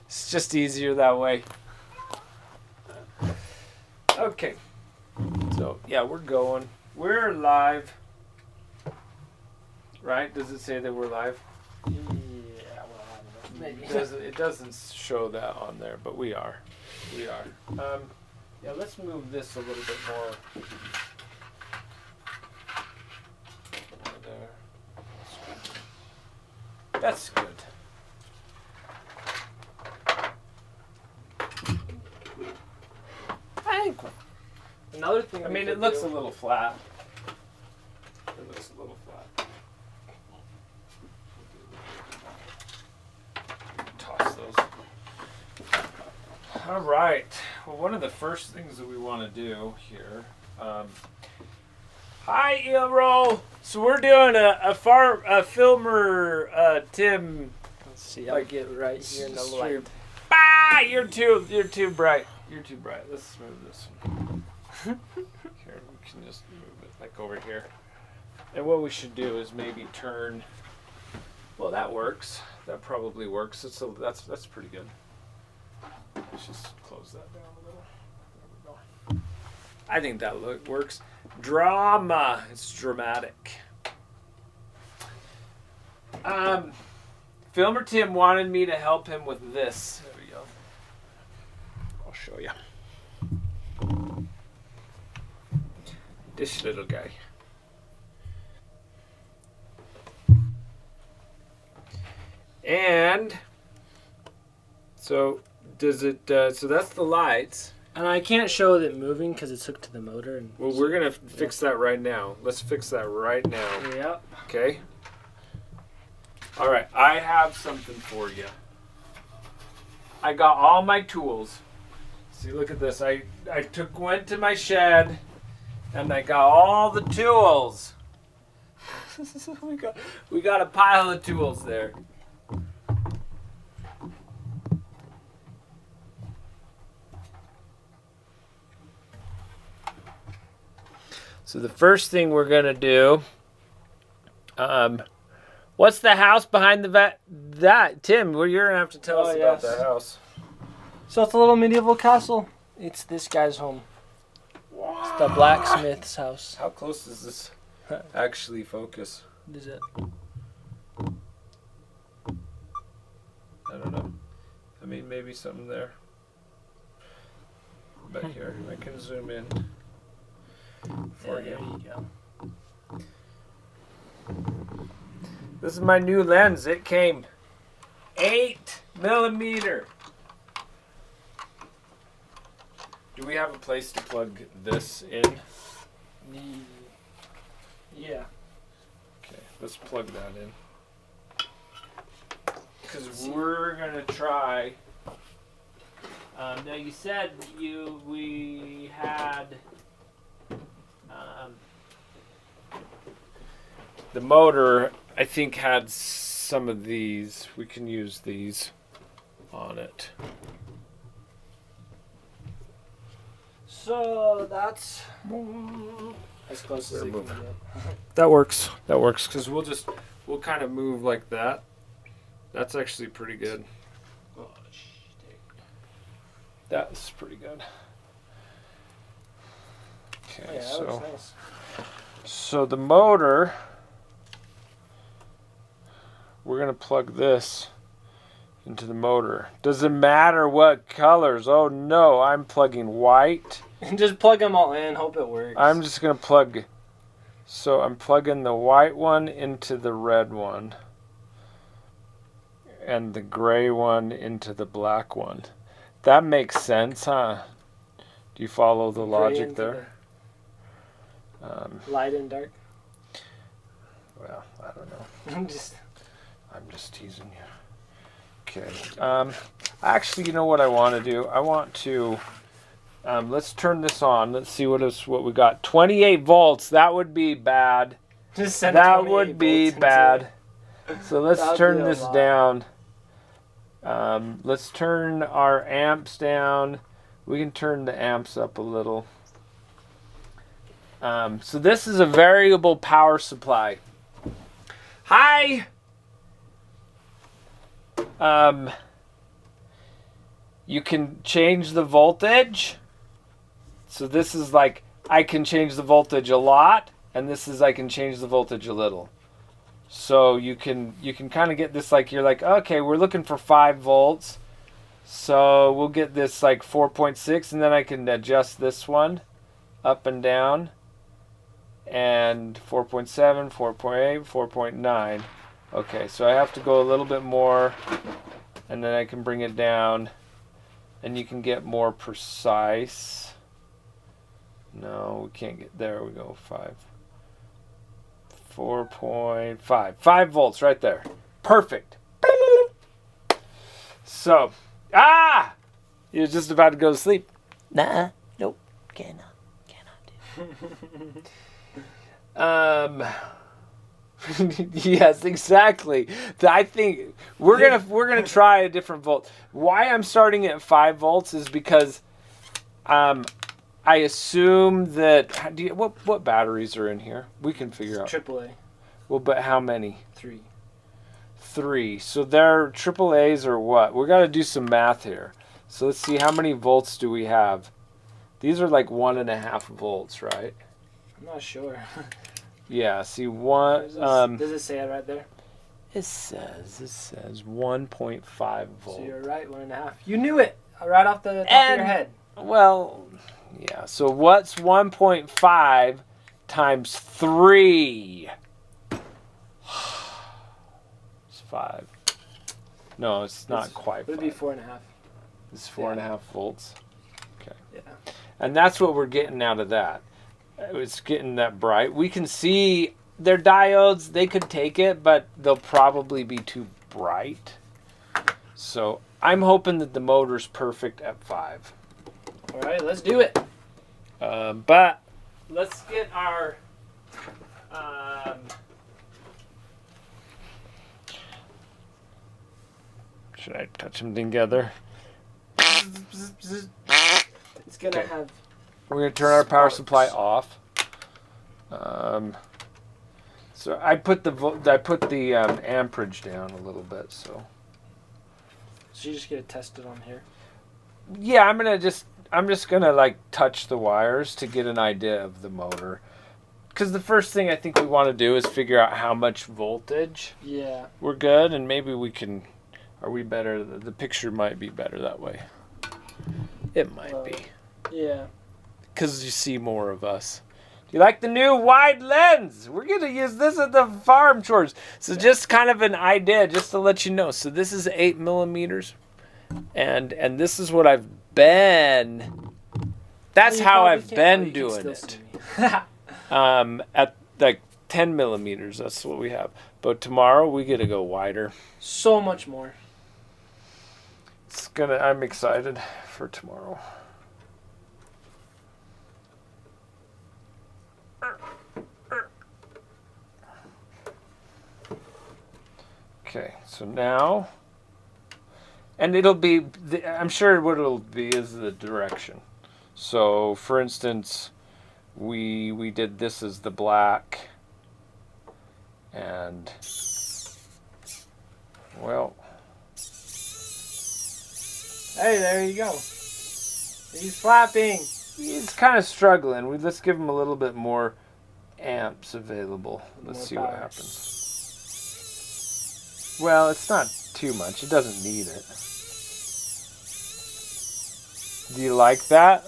It's just easier that way. Okay. So, yeah, we're going. We're live. Right? Does it say that we're live? Yeah, well, I don't know. It doesn't show that on there, but we are. We are. Yeah, let's move this a little bit more. There. That's good. I think. Another thing. I mean, it looks a little flat. It looks a little flat. Toss those. All right. Well, one of the first things that we want to do here. Hi, Eelro. So we're doing a filmer Tim. Let's see. I'll get right here in the light. Ah, you're too bright. You're too bright. Let's move this one. Here, we can just move it like over here. And what we should do is maybe turn. Well, that works. That probably works. That's pretty good. Let's just close that down a little. There we go. I think that works. Drama. It's dramatic. Filmer Tim wanted me to help him with this. There we go. I'll show you. This little guy. And so does it? So that's the lights. And I can't show it moving because it's hooked to the motor. And Well, we're gonna fix that right now. Let's fix that right now. Yep. Okay. All right. I have something for you. I got all my tools. See, look at this. I went to my shed, and I got all the tools. we got a pile of tools there. So the first thing we're gonna do, what's the house behind the that Tim? Well, you're gonna have to tell us about that house. So it's a little medieval castle. It's this guy's home. Wow. It's the blacksmith's house. How close does this actually focus? Is it? I don't know. I mean, maybe something there. Back here, I can zoom in for There you. you go. This is my new lens. It came 8mm. Do we have a place to plug this in? Yeah. Okay, let's plug that in. Because we're gonna try. Now you said we had the motor. I think had some of these. We can use these on it. So that's as close as it can get. That works. That works because we'll kind of move like that. That's actually pretty good. Oh, shit. That's pretty good. Okay, Yeah, that so looks nice. so the motor, we're gonna plug this into the motor. Does it matter what colors? Oh no, I'm plugging white. Just plug them all in. Hope it works. I'm just gonna plug. So I'm plugging the white one into the red one, and the gray one into the black one. That makes sense, huh? Do you follow the logic there? Light and dark. Well, I don't know. I'm just teasing you. Okay. Actually, you know what I want to do? I want to. Let's turn this on. Let's see what we got. 28 volts. That would be bad. Just send That 28 would be volts into bad. So let's That'd turn be a this lot. down. Let's turn our amps down. We can turn the amps up a little. So this is a variable power supply. Hi! you can change the voltage. So this is like, I can change the voltage a lot, and this is I can change the voltage a little. So you can kind of get this, like, you're like, okay, we're looking for 5 volts. So we'll get this like 4.6, and then I can adjust this one up and down. And 4.7, 4.8, 4.9. Okay, so I have to go a little bit more, and then I can bring it down, and you can get more precise. No, we can't get there. We go 4.5. 5 volts right there. Perfect. So, you're just about to go to sleep. Nah, nope, cannot do. Yes, exactly. I think we're gonna try a different volt. Why I'm starting at 5 volts is because I assume that what batteries are in here? We can figure out. AAA. Well, but how many? 3. 3. So they're AAAs or what? We got to do some math here. So let's see, how many volts do we have? These are like 1.5 volts, right? I'm not sure. Yeah. See, one. Does it say it right there? It says 1.5 volts. So you're right, 1.5. You knew it right off the top of your head. Well, yeah. So what's 1.5 times 3? It's 5. No, it's not quite. Would it be 4.5? It's 4.5 volts. Okay. Yeah. And that's what we're getting out of that. It's getting that bright. We can see their diodes. They could take it, but they'll probably be too bright. So I'm hoping that the motor's perfect at 5. All right, let's do it. But let's get our should I touch them together? It's gonna have. We're gonna turn our power sparks. supply off. So I put the amperage down a little bit. So you just get it tested on here. yeah, I'm just gonna like touch the wires to get an idea of the motor. Because the first thing I think we want to do is figure out how much voltage. Yeah. We're good, and maybe we can. Are we better? The picture might be better that way. It might be. Yeah. Because you see more of us. Do you like the new wide lens? We're going to use this at the farm chores. So just kind of an idea, just to let you know. So this is 8 millimeters. And this is what I've been... That's how I've been doing it. At like 10 millimeters, that's what we have. But tomorrow, we get to go wider. So much more. I'm excited for tomorrow. Okay, so now, and it'll be, I'm sure what it'll be is the direction. So, for instance, we did this as the black, and, well. Hey, there you go. He's flapping. He's kind of struggling. Let's give him a little bit more amps available. Let's see what happens. Well, it's not too much. It doesn't need it. Do you like that?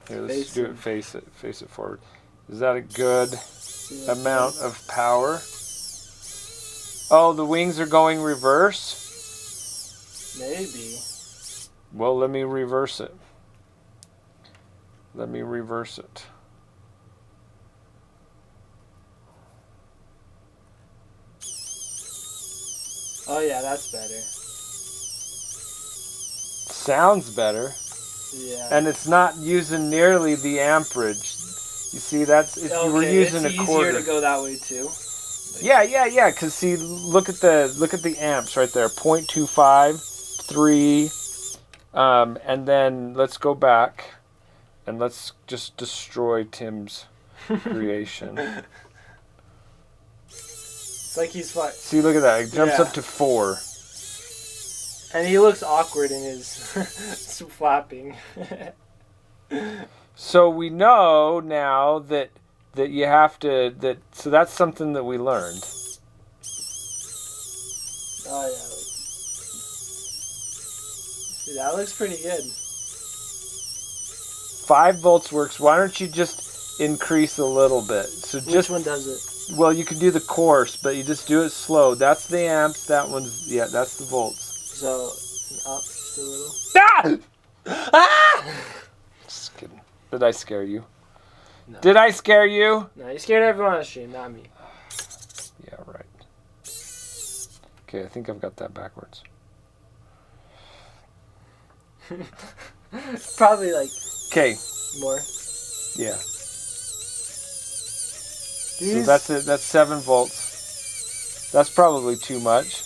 Here, let's do it. Face it forward. Is that a good amount of power? Oh, the wings are going reverse? Maybe. Well, let me reverse it. Let me reverse it. Oh yeah, that's better. Sounds better. Yeah. And it's not using nearly the amperage. You see, that's if you were using it's a quarter. easier to go that way too. Yeah. Cause see, look at the amps right there. 0.25, 3, and then let's go back, and let's just destroy Tim's creation. It's like he's fine. See, look at that. It jumps up to 4. And he looks awkward in his flapping. So we know now that you have to so that's something that we learned. Oh yeah. See, that looks pretty good. 5 volts works. Why don't you just increase a little bit? So Which one does it? Well, you can do the coarse, but you just do it slow. That's the amps. That one's that's the volts. So up just a little. Ah! Ah! Just kidding. Did I scare you? No. Did I scare you? No, you scared everyone on the stream, not me. Yeah, right. Okay, I think I've got that backwards. Probably like Okay. more. Yeah. So These, that's it. That's 7 volts. That's probably too much.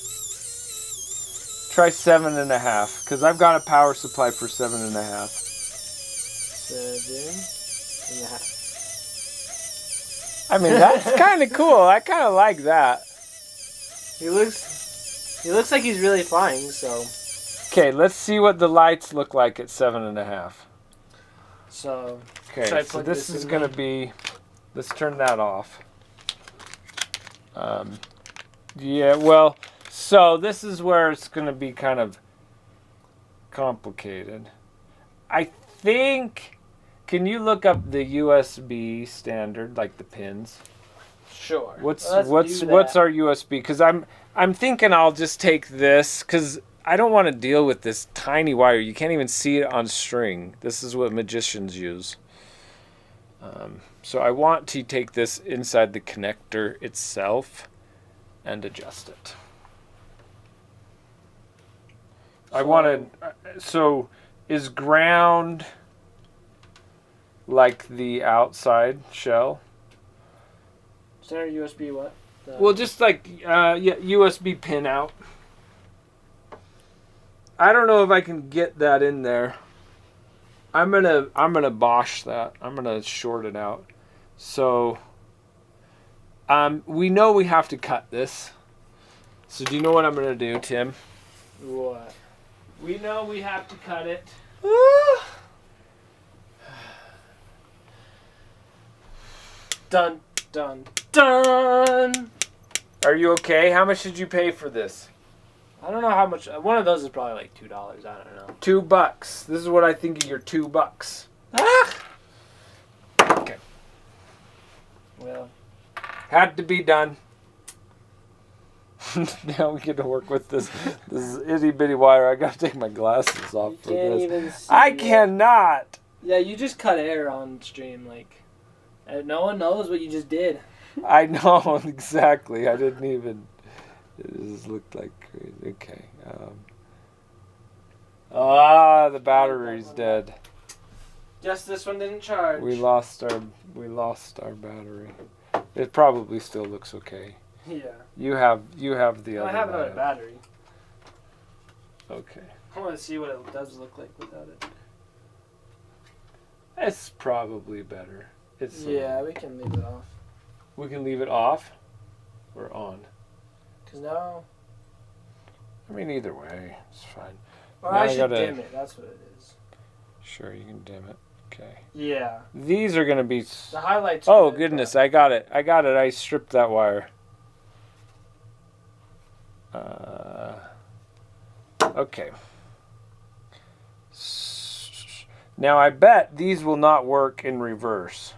Try 7.5, because I've got a power supply for 7.5. 7.5. I mean, that's kind of cool. I kind of like that. He looks like he's really flying. So. Okay, let's see what the lights look like at 7.5. So. Okay, so this is going to be. Let's turn that off. Yeah, well, so this is where it's going to be kind of complicated. I think. Can you look up the USB standard, like the pins? Sure. What's our USB? Because I'm thinking I'll just take this because I don't want to deal with this tiny wire. You can't even see it on string. This is what magicians use. So I want to take this inside the connector itself and adjust it. I wanted. So is ground like the outside shell? Center USB what? Well, just like USB pin out. I don't know if I can get that in there. I'm gonna Bosch that. I'm gonna short it out. So we know we have to cut this. So do you know what I'm gonna do, Tim? What? We know we have to cut it. Dun dun dun. Are you okay? How much did you pay for this? I don't know how much. One of those is probably like $2. I don't know. $2. This is what I think of your $2. Ah! Okay. Well, had to be done. Now we get to work with this itty bitty wire. I gotta take my glasses off for this. Even see I it. cannot. Yeah, you just cut air on stream, like, and no one knows what you just did. I know exactly. I didn't even. It just looked like crazy. Okay. The battery's dead. Just this one didn't charge. We lost our battery. It probably still looks okay. Yeah. You have the other. I have another battery. Okay. I want to see what it does look like without it. It's probably better. It's yeah, we can leave it off. We can leave it off or on. Cause now. I mean, either way, it's fine. Or Now I should dim it. That's what it is. Sure, you can dim it. Okay. Yeah. These are gonna be. The highlights. Oh goodness! I got it. I stripped that wire. Okay. Now I bet these will not work in reverse.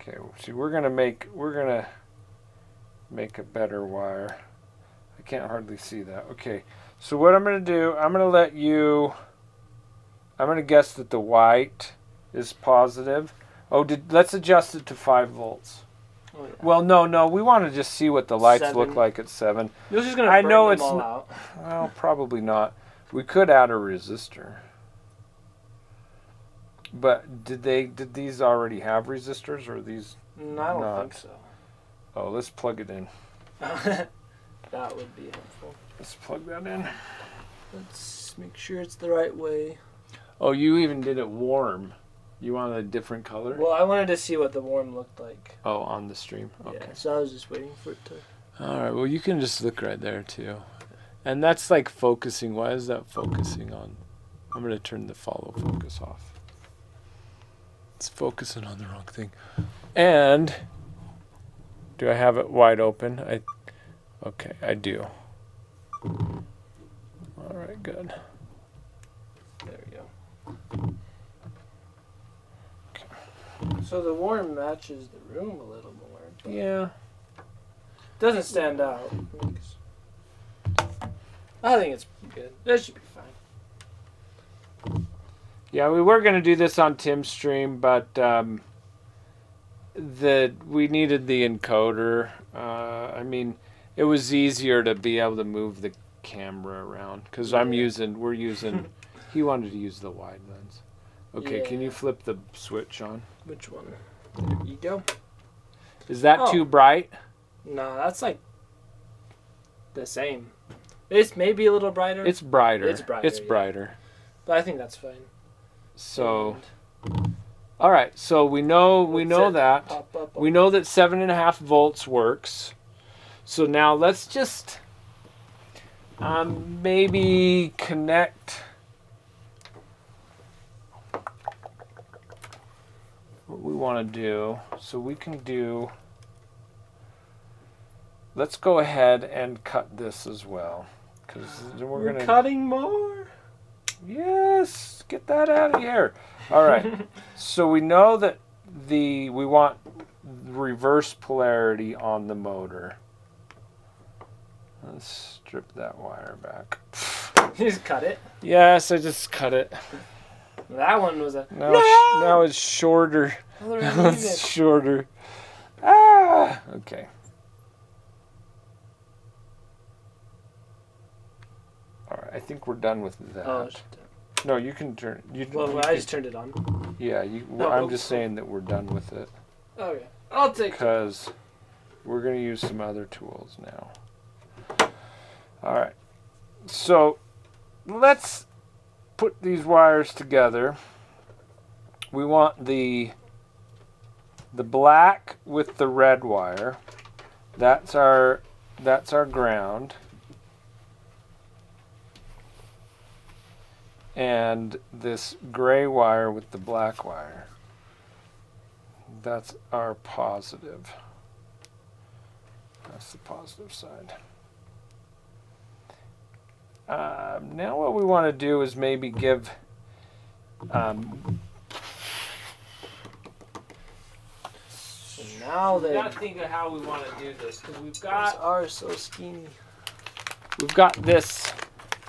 Okay, see, we're gonna make a better wire. I can't hardly see that. Okay, so what I'm gonna do, I'm gonna guess that the white is positive. Oh, let's adjust it to 5 volts. Oh, yeah. Well, no, we want to just see what the lights 7. look like at 7. You're just gonna burn them all out. Well, probably not. We could add a resistor. But did these already have resistors, or are these? No, I don't think so. Oh, let's plug it in. That would be helpful. Let's plug that in. Let's make sure it's the right way. Oh, you even did it warm. You wanted a different color? Well, I wanted to see what the warm looked like. Oh, on the stream. Okay. Yeah, so I was just waiting for it to. All right. Well, you can just look right there too. And that's like focusing. Why is that focusing on? I'm going to turn the follow focus off. It's focusing on the wrong thing. And do I have it wide open? Okay, I do. All right, good. There we go. So the warm matches the room a little more. Yeah. Doesn't stand out. I think it's good. That should be fine. Yeah, we were going to do this on Tim's stream, but we needed the encoder. I mean, it was easier to be able to move the camera around because we're using. He wanted to use the wide lens. Okay, Yeah. Can you flip the switch on? Which one? There you go. Is that too bright? No, that's like the same. It's maybe a little brighter. It's brighter. It's brighter, It's yeah. brighter. But I think that's fine. So, all right. So we know that. Pop up We know that 7.5 volts works. So now let's just maybe connect. What we want to do. So we can do. Let's go ahead and cut this as well, because we're gonna. cutting more. Yes, get that out of here. All right. So we know that we want reverse polarity on the motor. Let's strip that wire back. You just cut it. Yes, I just cut it. That one was a Now it's shorter. Now it's shorter. Okay. All right, I think we're done with that. Oh, No, you can turn. I just turned it on. Yeah, Oh, I'm just saying that we're done with it Okay, I'll take it. because we're going to use some other tools now. All right, so let's put these wires together. We want the black with the red wire. That's our ground. And this gray wire with the black wire. That's our positive. That's the positive side. Now what we want to do is maybe give So now we they got to think of how we want to do this, because those are so skinny. we've got this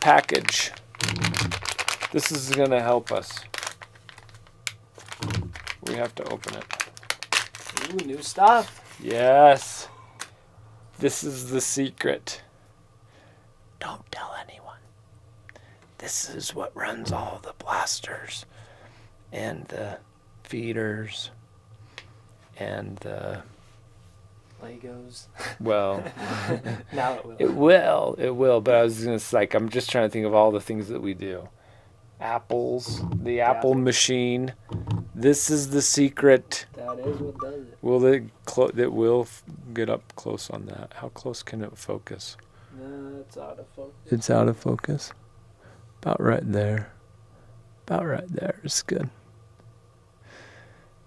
package. This is going to help us. We have to open it. Ooh, new stuff. Yes. This is the secret. Don't tell anyone. This is what runs all the blasters and the feeders and the... Legos. Well, Now it will. it will. But I was going to I'm just trying to think of all the things that we do. Apples, the Apple machine. This is the secret. That is what does it. Will it will get up close on that? How close can it focus? It's out of focus. It's out of focus. About right there. About right there. It's good.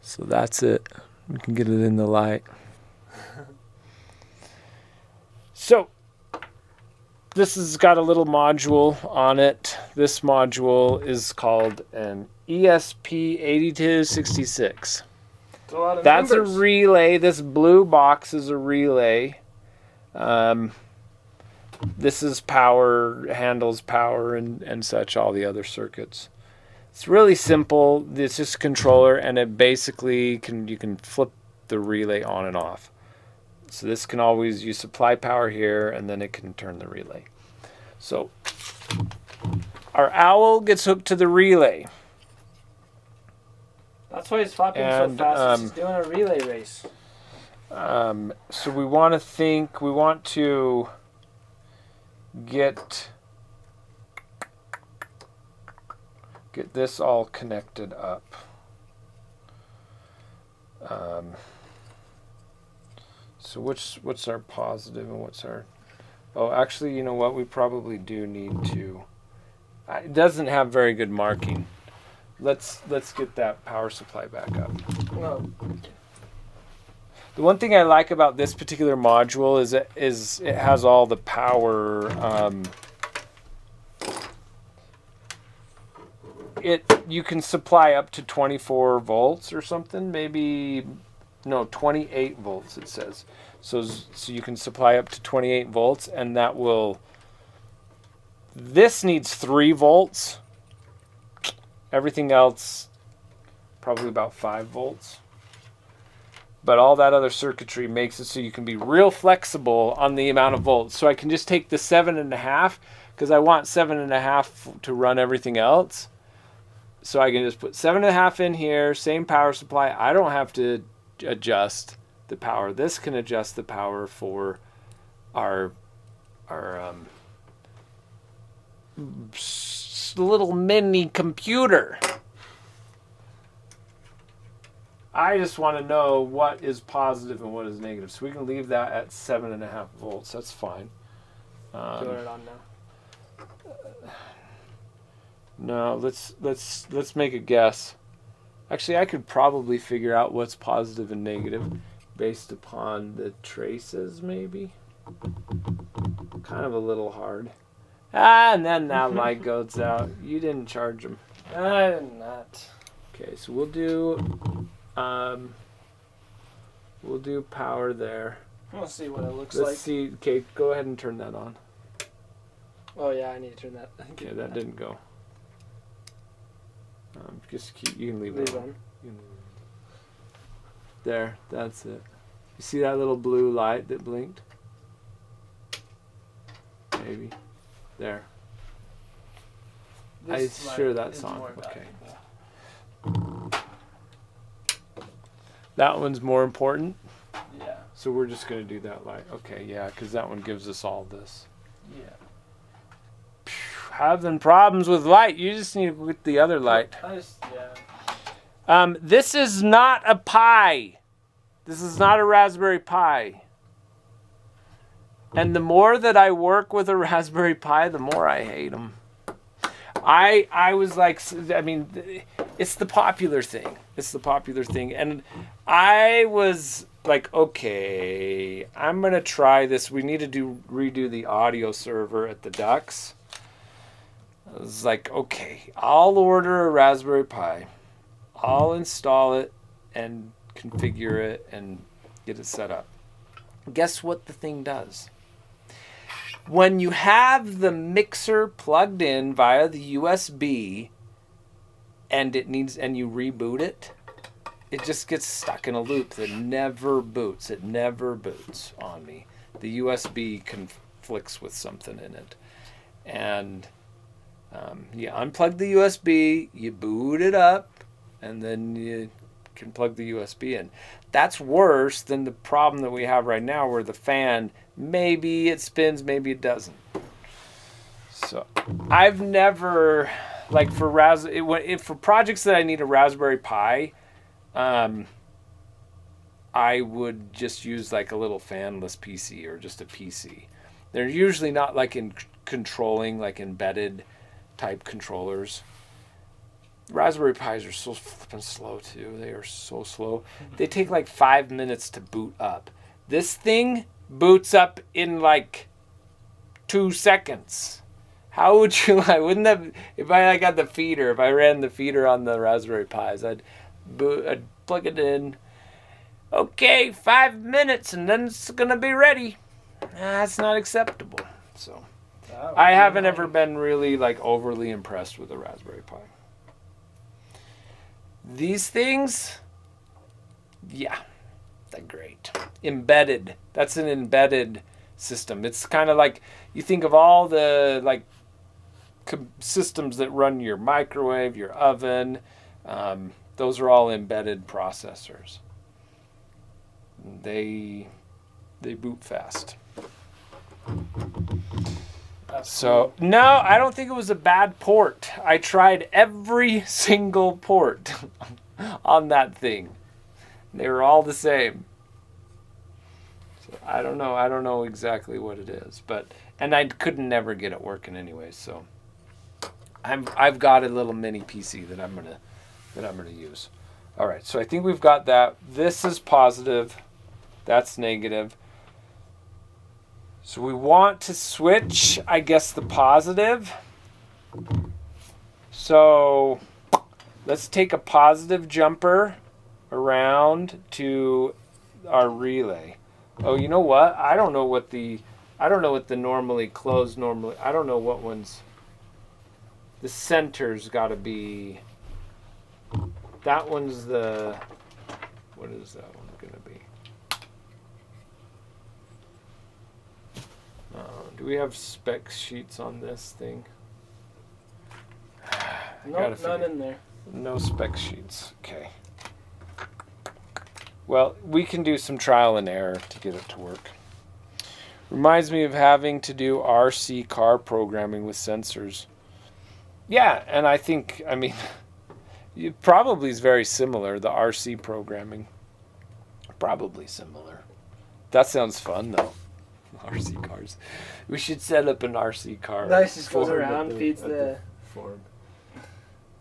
So that's it. We can get it in the light. So this has got a little module on it. This module is called an ESP8266. It's a lot of That's numbers. a relay. This blue box is a relay. This is power, handles power and such, all the other circuits. It's really simple. It's just a controller, and it basically you can flip the relay on and off. So this can always, you supply power here, and then it can turn the relay. So our owl gets hooked to the relay. That's why he's flopping And, so fast. He's doing a relay race. So we want to get this all connected up. So what's our positive and what's our... Oh, actually, you know what? We probably do need to. It doesn't have very good marking. Let's get that power supply back up. Well, The one thing I like about this particular module is it has all the power. You can supply up to 24 volts or something, maybe. No, 28 volts it says. So you can supply up to 28 volts, and that will. This needs 3 volts. Everything else, probably about 5 volts. But all that other circuitry makes it so you can be real flexible on the amount of volts. So I can just take the 7.5 because I want 7.5 to run everything else. So I can just put 7.5 in here, same power supply. I don't have to adjust the power. This can adjust the power for our little mini computer. I just want to know what is positive and what is negative. So we can leave that at 7.5 volts. That's fine. turn it on now. No, let's make a guess. Actually, I could probably figure out what's positive and negative based upon the traces, maybe. Kind of a little hard. And then that light goes out. You didn't charge them. I did not. Okay, so we'll do power there. We'll see what it looks Let's like. see. Okay, go ahead and turn that on. Oh yeah, I need to turn that. Okay, that didn't go. Just keep. You can leave Leave it on. on. You can leave it on. There, that's it. You see that little blue light that blinked? Maybe. There. This I'm sure light that's is on. more Okay. valuable. That one's more important. Yeah. So we're just going to do that light. Okay, yeah, because that one gives us all this. Yeah. Having problems with light. You just need to get the other light. Yeah. This is not a Pi. This is not a Raspberry Pi. And the more that I work with a Raspberry Pi, the more I hate them. I was like, I mean, it's the popular thing. It's the popular thing. And I was like, okay, I'm going to try this. We need to redo the audio server at the Ducks. I was like, okay, I'll order a Raspberry Pi. I'll install it and configure it and get it set up. Guess what the thing does? When you have the mixer plugged in via the USB and you reboot it, it just gets stuck in a loop that never boots. It never boots on me. The USB conflicts with something in it. And you unplug the USB, you boot it up, and then you can plug the USB in. That's worse than the problem that we have right now where the fan, maybe it spins, maybe it doesn't. So I've never, like for for projects that I need a Raspberry Pi, I would just use like a little fanless PC or just a PC. They're usually not like in controlling, like embedded type controllers. Raspberry Pis are so flippin' slow too. They are so slow. They take like 5 minutes to boot up. This thing boots up in like 2 seconds. How would you like? Wouldn't that? If I got the feeder, if I ran the feeder on the Raspberry Pis, I'd plug it in. Okay, 5 minutes, and then it's gonna be ready. That's not acceptable. So I haven't ever been really like overly impressed with the Raspberry Pi. These things, yeah, they're great. Embedded. That's an embedded system. It's kind of like you think of all the like systems that run your microwave, your oven. Those are all embedded processors. They boot fast. So, no, I don't think it was a bad port. I tried every single port on that thing. They were all the same. So I don't know exactly what it is, but and I couldn't never get it working anyway. So I've got a little mini PC that I'm gonna use. All right, so I think we've got that. This is positive. That's negative. So we want to switch, I guess, the positive. So let's take a positive jumper around to our relay. Oh, you know what? I don't know what the normally closed normally. I don't know what one's. The center's got to be. That one's the. What is that one gonna be? Do we have spec sheets on this thing? Nope, none in there. No spec sheets. Okay. Well, we can do some trial and error to get it to work. Reminds me of having to do RC car programming with sensors. Yeah, and I think, I mean, it probably is very similar, the RC programming. Probably similar. That sounds fun, though. RC cars. We should set up an RC car. Nice, just goes around, feeds the form.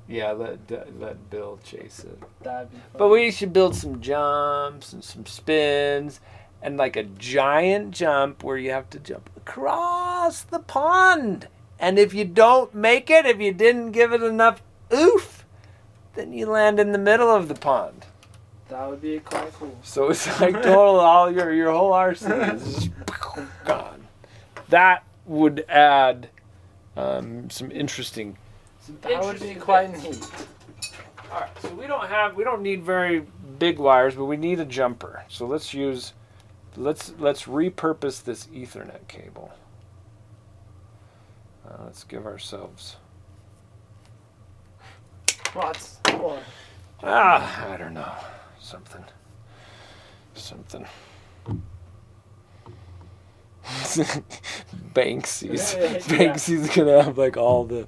Yeah, let Bill chase it. That'd be fun. But we should build some jumps and some spins and like a giant jump where you have to jump across the pond. And if you don't make it, if you didn't give it enough oof, then you land in the middle of the pond. That would be quite cool. So it's like total, all your whole RC is just gone. That would add some interesting. That would be quite neat. All right, so we don't need very big wires, but we need a jumper. So let's repurpose this Ethernet cable. Let's give ourselves. What's more? I don't know. Something. Banksy's. Yeah. Banksy's gonna have like all the.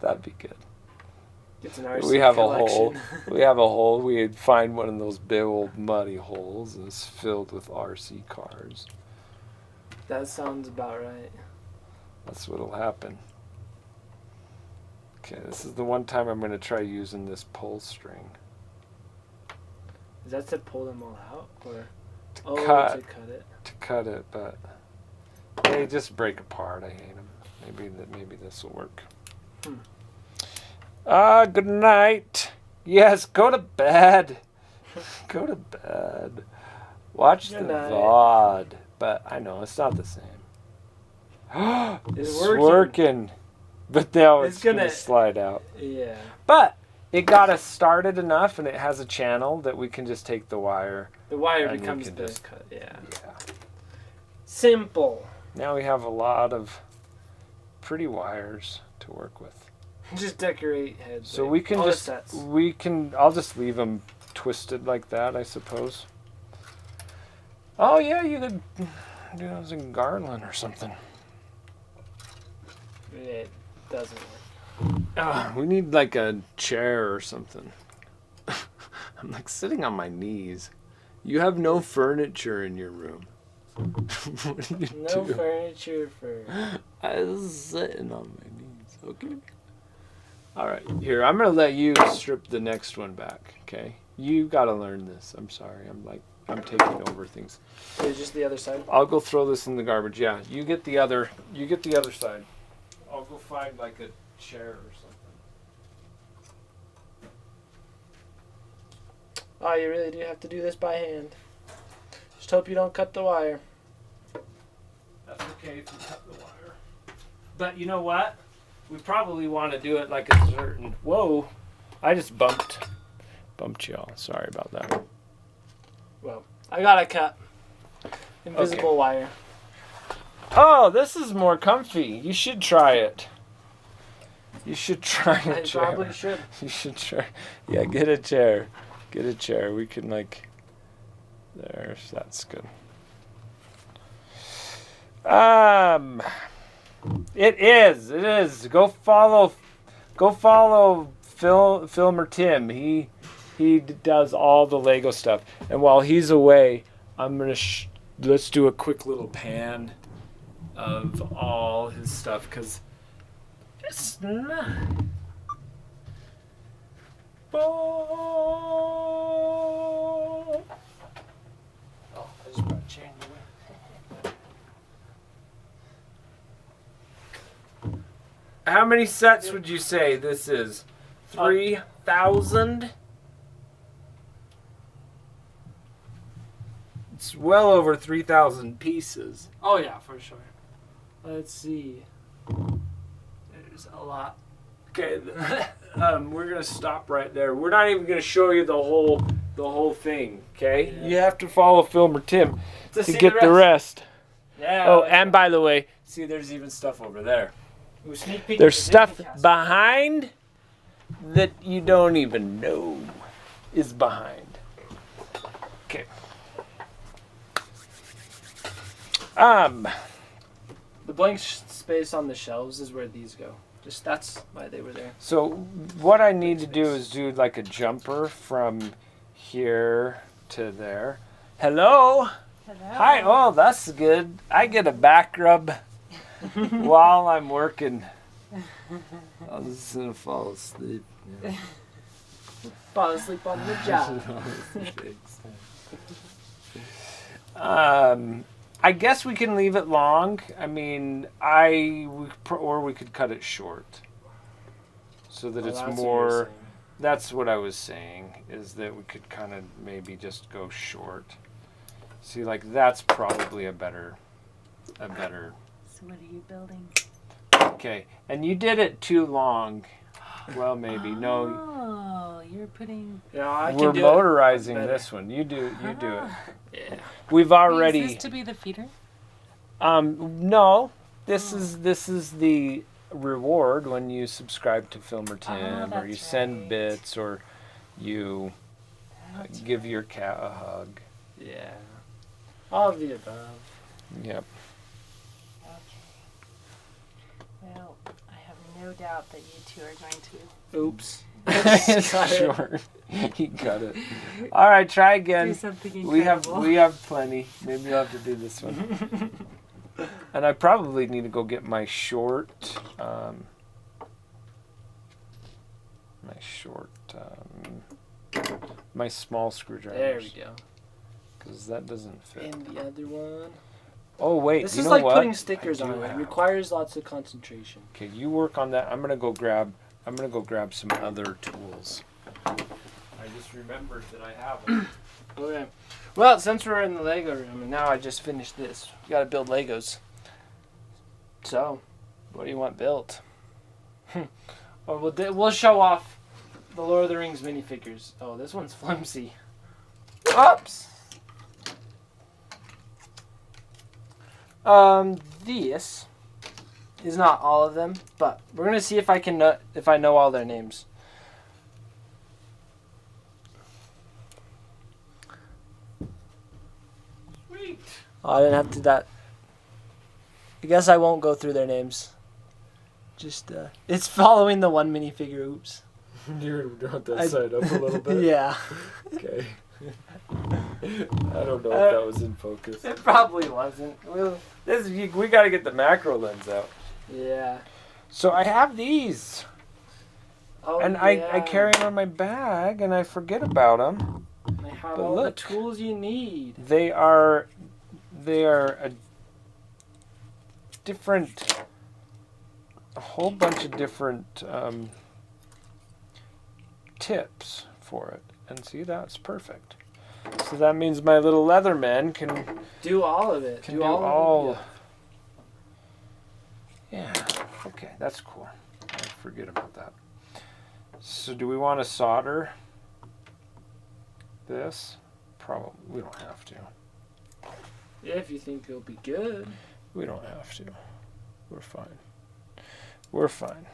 That'd be good. It's an RC We have collection. We have a hole. We'd find one of those big old muddy holes, and it's filled with RC cars. That sounds about right. That's what'll happen. Okay, this is the one time I'm gonna try using this pull string. Is that to pull them all out, or To to cut it? To cut it, but they just break apart. I hate them. Maybe this will work. Good night. Yes, go to bed. Go to bed. Watch Good the night. VOD. But I know it's not the same. It's working. But now It's it's gonna gonna- slide out. Yeah. But it got us started enough, and it has a channel that we can just take the wire. The wire And you becomes can the just- cut. Yeah. Yeah. Simple. Now we have a lot of pretty wires to work with. Just decorate heads. So like, we can all the just sets. I'll just leave them twisted like that, I suppose. Oh yeah, you could do those in garland or something. It doesn't work. We need like a chair or something. I'm like sitting on my knees. You have no furniture in your room. What do you No do? furniture for. I was sitting on my knees. Okay. All right, here, I'm gonna let you strip the next one back. Okay, you gotta learn this. I'm sorry. I'm taking over things. It's just the other side. I'll go throw this in the garbage. Yeah, you get the other side. I'll go find like a chair or something. Oh, you really do have to do this by hand. Just hope you don't cut the wire. That's okay if you cut the wire. But you know what? We probably want to do it like a certain. Whoa! I just bumped y'all. Sorry about that. Well, I gotta cut. Invisible wire. Oh, this is more comfy. You should try it. You should try a I chair. probably should. You should try. Yeah, get a chair. Get a chair. We can like. There's. That's good. It is. Go follow Filmer Tim. He does all the Lego stuff. And while he's away, I'm gonna let's do a quick little pan of all his stuff because it's not. Oh, I just brought a chair in the way. how many sets would you say this is? 3,000? It's well over 3,000 pieces. Oh yeah, for sure. Let's see. There's a lot. Okay, we're gonna stop right there. We're not even gonna show you the whole thing. Okay, Yeah. you have to follow Filmer Tim to see get the rest. Yeah. Oh, and by the way, see, there's even stuff over there. Ooh, sneak peek There's at the stuff Disney Castle. behind that you don't even know is behind. Okay. The blank space on the shelves is where these go. Just that's why they were there. So what I need to do is do like a jumper from here to there. Hello. Hello. Hi. Oh, that's good. I get a back rub while I'm working. I'm just gonna fall asleep. Fall asleep on the job. I guess we can leave it long. I mean, or we could cut it short, so that Oh, it's that's what you're more. saying. That's what I was saying. Is that we could kind of maybe just go short. See, like that's probably a better. So what are you building? Okay, and you did it too long. Well, maybe no. Oh, you're putting. Yeah, I We're can do motorizing better. this one. You do it. it. Yeah. We've Wait, already. is this to be the feeder? No. This is the reward when you subscribe to Filmer Tim, or you that's send right. bits, or you give your cat a hug. Yeah. All of the above. Yep. Okay. Well, I have no doubt that you two are going to Oops. Sure. He got it. All right, try do again. something We incredible. have plenty. Maybe you'll have to do this one. And I probably need to go get my short. My small screwdriver. There we go. Because that doesn't fit. And the other one. Oh wait, This you is know like what? putting stickers I on do it. It have- requires lots of concentration. Okay, you work on that. I'm gonna go grab some other tools. I just remembered that I have them. Okay. Well, since we're in the Lego room, and now I just finished this, you gotta build Legos. So, what do you want built? Or we'll show off the Lord of the Rings minifigures. Oh, this one's flimsy. Oops. This is not all of them, but we're gonna see if I know all their names. Sweet. Oh, I didn't have to do that. I guess I won't go through their names. Just, it's following the one minifigure. Oops. You're brought that I- side up a little bit. Yeah. Okay. I don't know if that was in focus. It probably wasn't. We got to get the macro lens out. Yeah. So I have these, Oh, and I carry them in my bag, and I forget about them. I have but all look. the tools you need. They are a different, a whole bunch of different tips for it. And see, that's perfect. So that means my little Leatherman can Do all of it. do all. all. Of it. Yeah. Okay, that's cool. I forget about that. So do we want to solder this? Probably. We don't have to. Yeah, if you think it'll be good. We don't have to. We're fine. We're fine.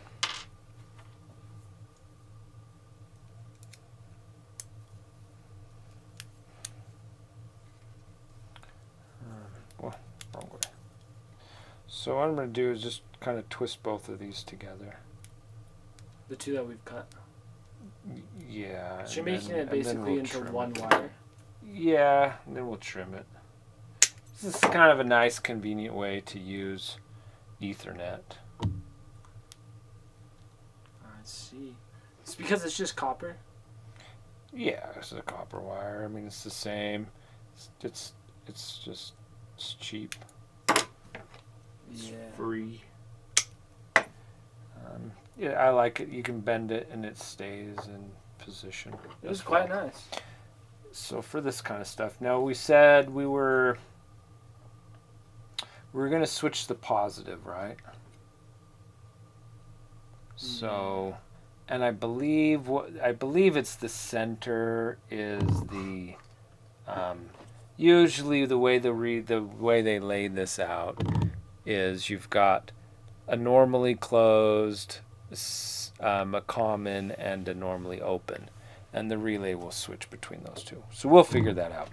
Wrong way. So what I'm going to do is just kind of twist both of these together. The two that we've cut. Yeah. So you're and making then- it and then basically we'll into trim one it. wire. Yeah, and then we'll trim it. This is kind of a nice, convenient way to use Ethernet. I see. It's because it's just copper. Yeah, it's a copper wire. I mean, it's the same. It's cheap. It's free. Yeah, I like it. You can bend it and it stays in position. It was quite nice. So for this kind of stuff, now we said we were going to switch the positive, right? So, and I believe it's the center is the usually the way they lay this out is you've got a normally closed, a common, and a normally open, and the relay will switch between those two. So we'll figure that out.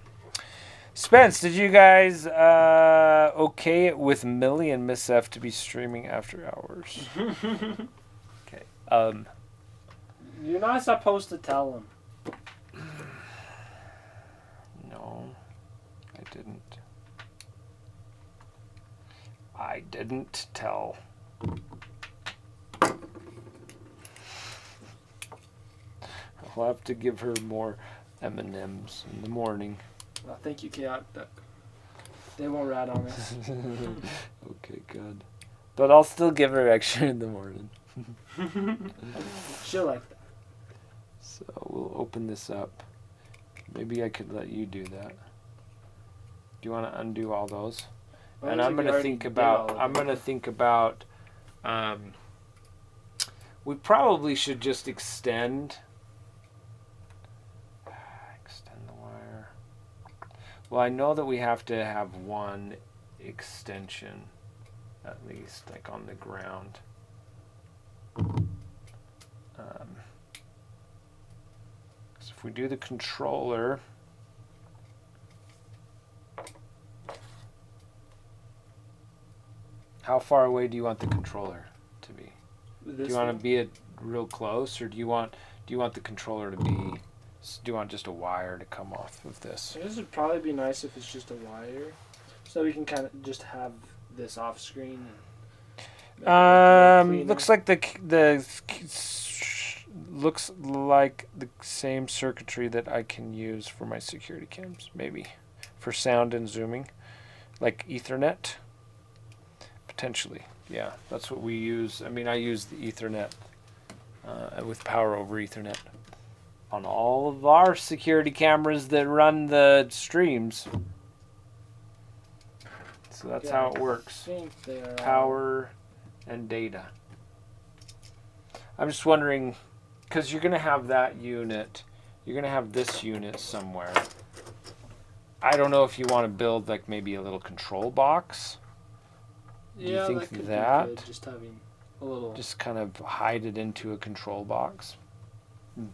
Spence, did you guys okay it with Millie and Miss F to be streaming after hours? Okay. You're not supposed to tell them. No, I didn't tell. I'll have to give her more M&Ms in the morning. Well, thank you, Chaotic Duck. They won't rat on us. Okay, good. But I'll still give her extra in the morning. She'll like that. So we'll open this up. Maybe I could let you do that. Do you want to undo all those? And I'm going to think about, we probably should just extend the wire. Well, I know that we have to have one extension, at least, like on the ground. So if we do the controller, how far away do you want the controller to be? Do you want to be real close, or do you want the controller to be? Do you want just a wire to come off of this? This would probably be nice if it's just a wire, so we can kind of just have this off screen. Looks like looks like the same circuitry that I can use for my security cams, maybe for sound and zooming, like Ethernet. Potentially, yeah, that's what we use. I mean, I use the Ethernet with power over Ethernet on all of our security cameras that run the streams. So that's how it works. Power and data. I'm just wondering, because you're going to have that unit, you're going to have this unit somewhere. I don't know if you want to build like maybe a little control box. Do you think that be good, just having a little, just kind of hide it into a control box,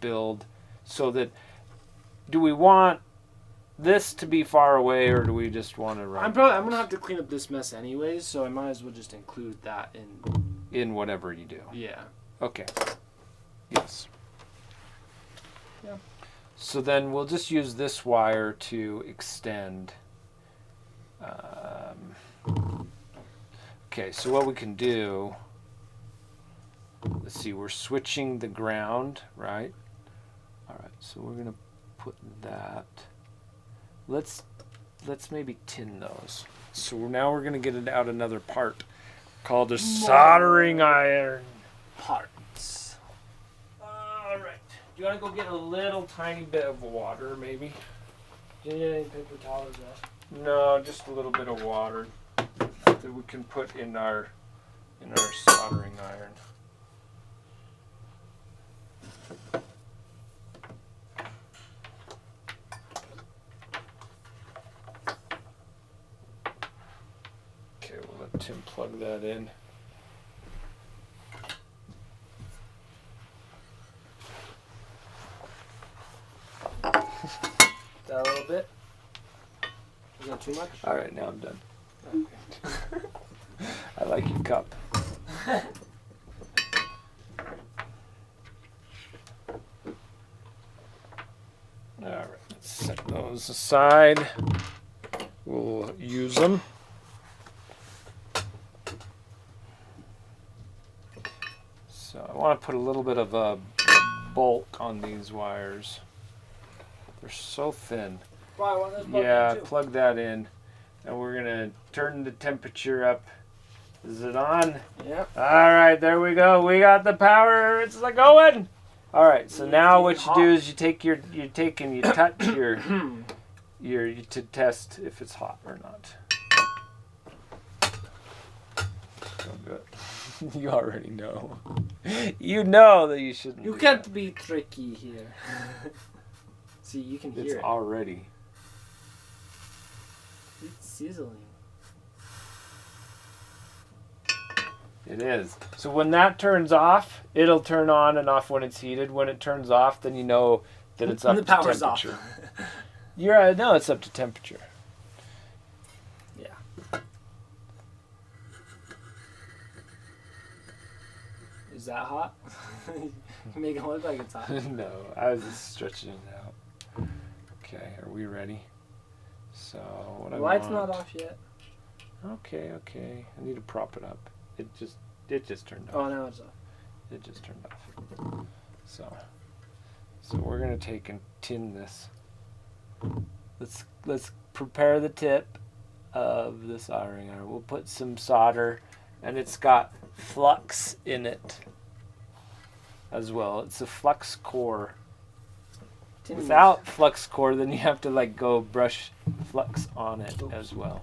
build so that, do we want this to be far away, or do we just want to run? I'm gonna have to clean up this mess anyways, so I might as well just include that in whatever you do. Yeah. Okay. Yes. Yeah. So then we'll just use this wire to extend. Okay, so what we can do, let's see, we're switching the ground, right? All right, so we're gonna put that. Let's maybe tin those. So now we're gonna get it out another part called a soldering iron. Parts. All right. Do you want to go get a little tiny bit of water, maybe? Do you need any paper towels left? No, just a little bit of water that we can put in our soldering iron. Okay, we'll let Tim plug that in. That a little bit? Is that too much? All right, now I'm done. Okay. I like your cup. All right, let's set those aside. We'll use them. So I want to put a little bit of a bulk on these wires. They're so thin. Yeah, plug that in. And we're going to turn the temperature up. Is it on? Yep. All right, there we go. We got the power. It's like going. All right, so now what you do is you take and you touch your to test if it's hot or not. So good. You already know. You know that you shouldn't. You do can't that. be tricky here. See, you can It's hear it. already. It's sizzling. It is. So when that turns off, it'll turn on and off when it's heated. When it turns off, then you know that it's up the to power's temperature. off. No, it's up to temperature. Yeah. Is that hot? You make it look like it's hot. No, I was just stretching it out. Okay, are we ready? So what The I light's want- not off yet. Okay. I need to prop it up. It just turned off. Oh, now it's off. It just turned off. So we're gonna take and tin this. Let's prepare the tip of the soldering iron. We'll put some solder, and it's got flux in it as well. It's a flux core. Tin Without flux core, then you have to like go brush flux on it as well.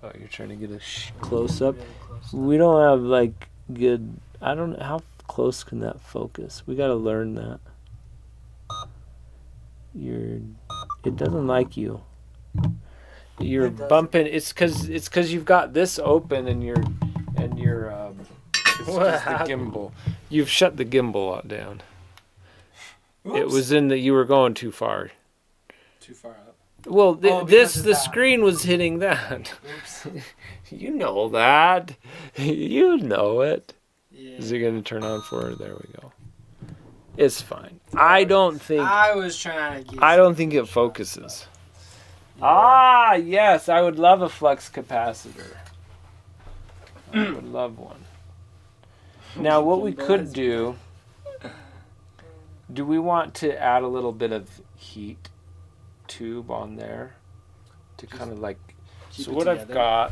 Oh, you're trying to get a close up. Really close. We don't have like good. I don't know how close can that focus. We got to learn that. It doesn't like you. You're It doesn't. bumping. It's cause you've got this open and you're it's What just the happened? gimbal. You've shut the gimbal down. It Oops. was in that you were going too far. Too far up. Well, Because of the that. screen was hitting that. Oops. You know that. You know it. Yeah. Is it going to turn on for her? There we go. It's fine. I don't think I was trying to get. it focuses. Ah, yes, I would love a flux capacitor. I would love one. Now, what we could do we want to add a little bit of heat tube on there to kind of like keep so it what together.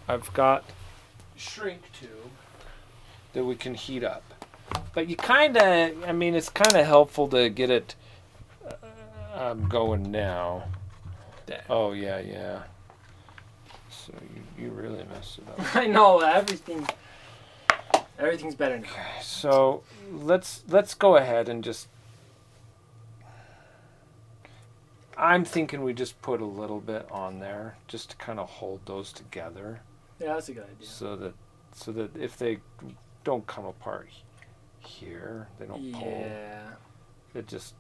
I've got shrink tube that we can heat up. But you kind of, I mean, it's kind of helpful to get it going now. There. Oh, yeah. So you really messed it up. I know everything's better now. So let's go ahead and just. I'm thinking we just put a little bit on there just to kind of hold those together, Yeah, that's a good idea. so that if they don't come apart here, they don't pull. Yeah. It just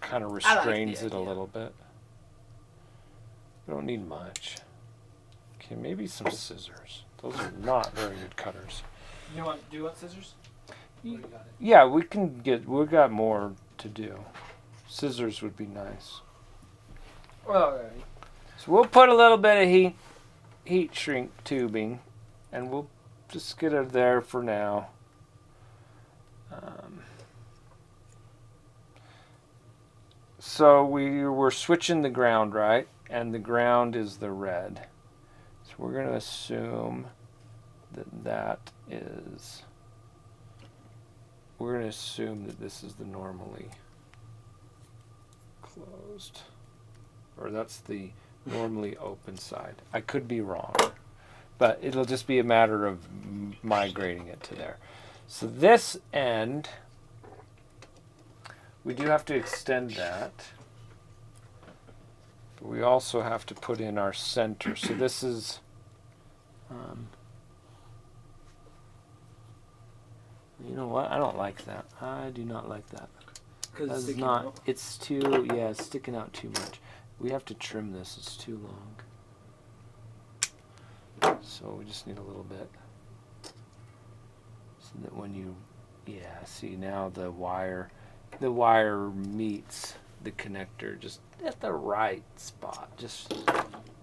kind of I like restrains the it a idea. little bit. We don't need much. Okay, maybe some scissors. Those are not very good cutters. Do you want scissors? You got it. Yeah, we've got more to do. Scissors would be nice. Alright. So we'll put a little bit of heat shrink tubing, and we'll just get it there for now. So we're switching the ground, right? And the ground is the red. So we're going to assume that is. We're going to assume that this is the normally closed. Or that's the normally open side. I could be wrong, but it'll just be a matter of migrating it to there. So this end, we do have to extend that. But we also have to put in our center. So this is, you know what? I don't like that. I do not like that. Because it's That's sticking not. out. It's too. Yeah, it's sticking out too much. We have to trim this. It's too long. So we just need a little bit. So that when you, yeah, see now the wire meets the connector just at the right spot. Just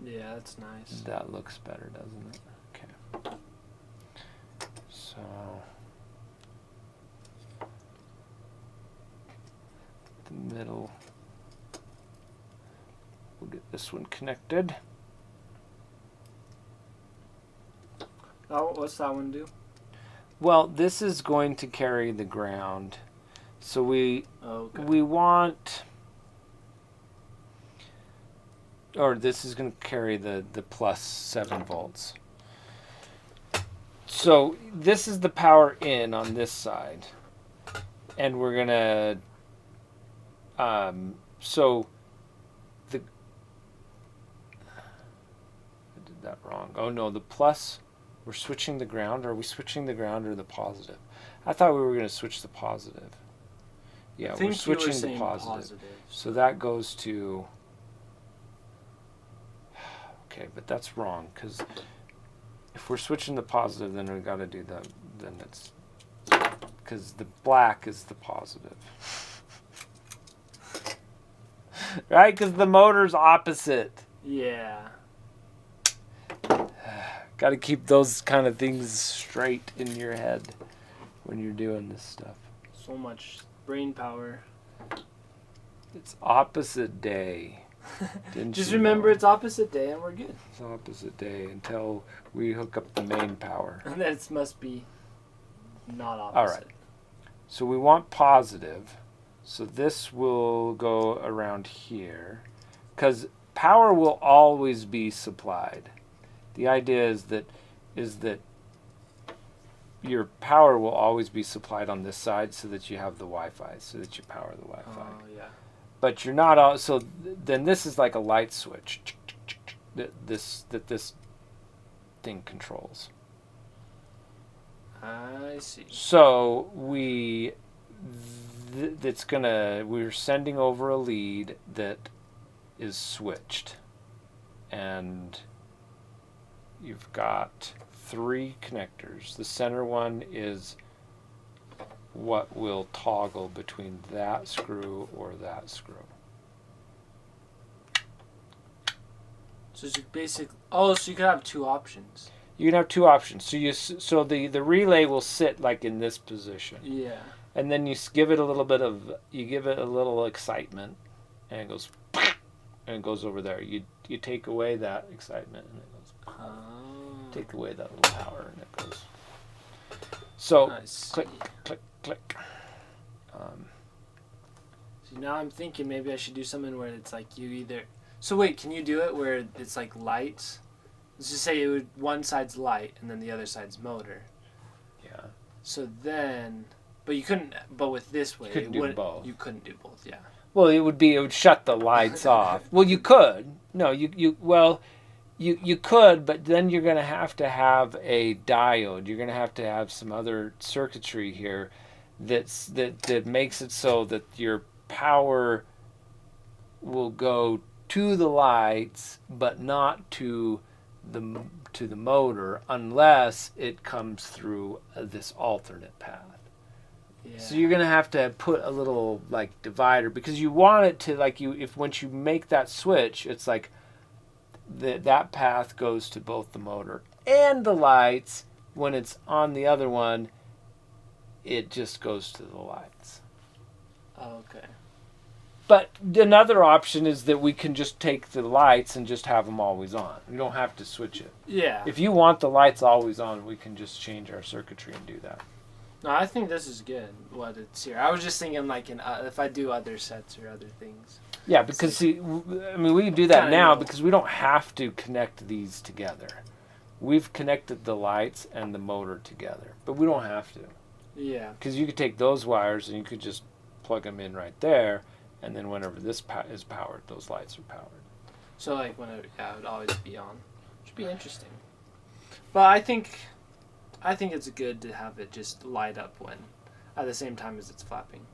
Yeah, that's nice. that looks better, doesn't it? Okay. So the middle. We'll get this one connected. Oh, what's that one do? Well, this is going to carry the ground. So we Okay. want, or this is going to carry the plus 7 volts. So this is the power in on this side. And we're going to, so the, I did that wrong. Oh no, the plus, we're switching the ground. Are we switching the ground or the positive? I thought we were going to switch the positive. Yeah, I we're think switching you were the saying positive. So that goes to, okay, but that's wrong, because if we're switching the positive, then we got to do that, then it's, because the black is the positive. Right, because the motor's opposite. Yeah. Got to keep those kind of things straight in your head when you're doing this stuff. So much brain power. It's opposite day. Didn't Just you remember know? it's opposite day and we're good. It's opposite day until we hook up the main power. And then it must be not opposite. All right. So we want positive. So this will go around here, because power will always be supplied. The idea is that your power will always be supplied on this side, so that you have the Wi-Fi, so that you power the Wi-Fi. Oh, yeah. But you're not all, so then this is like a light switch that this thing controls. I see. So we're sending over a lead that is switched, and you've got 3 connectors. The center one is what will toggle between that screw or that screw. So it's so you could have 2 options. You can have 2 options. So the relay will sit like in this position, Yeah. and then you give it a little excitement, and it goes, and it goes over there. You take away that excitement, and it goes. Oh. Take away that little power, and it goes. So I see. click, click, click. So now I'm thinking maybe I should do something where it's like you either. So wait, can you do it where it's like lights? Let's just say one side's light and then the other side's motor. Yeah. So then, but you couldn't. But with this way, You couldn't do both. You couldn't do both. Yeah. Well, it would shut the lights off. Well, you could. No, you could, but then you're going to have a diode. You're going to have some other circuitry here that makes it so that your power will go to the lights, but not to the motor, unless it comes through this alternate path. Yeah. So you're gonna have to put a little like divider, because you want it to once you make that switch, it's like that path goes to both the motor and the lights. When it's on the other one, it just goes to the lights. Okay. But another option is that we can just take the lights and just have them always on. We don't have to switch it. Yeah. If you want the lights always on, we can just change our circuitry and do that. No, I think this is good. What it's here. I was just thinking like if I do other sets or other things. Yeah, because we can do that Kinda now know. because we don't have to connect these together. We've connected the lights and the motor together, but we don't have to. Yeah. Because you could take those wires and you could just plug them in right there, and then whenever this is powered, those lights are powered. So like it would always be on. Should be interesting. But I think it's good to have it just light up when, at the same time as it's flapping.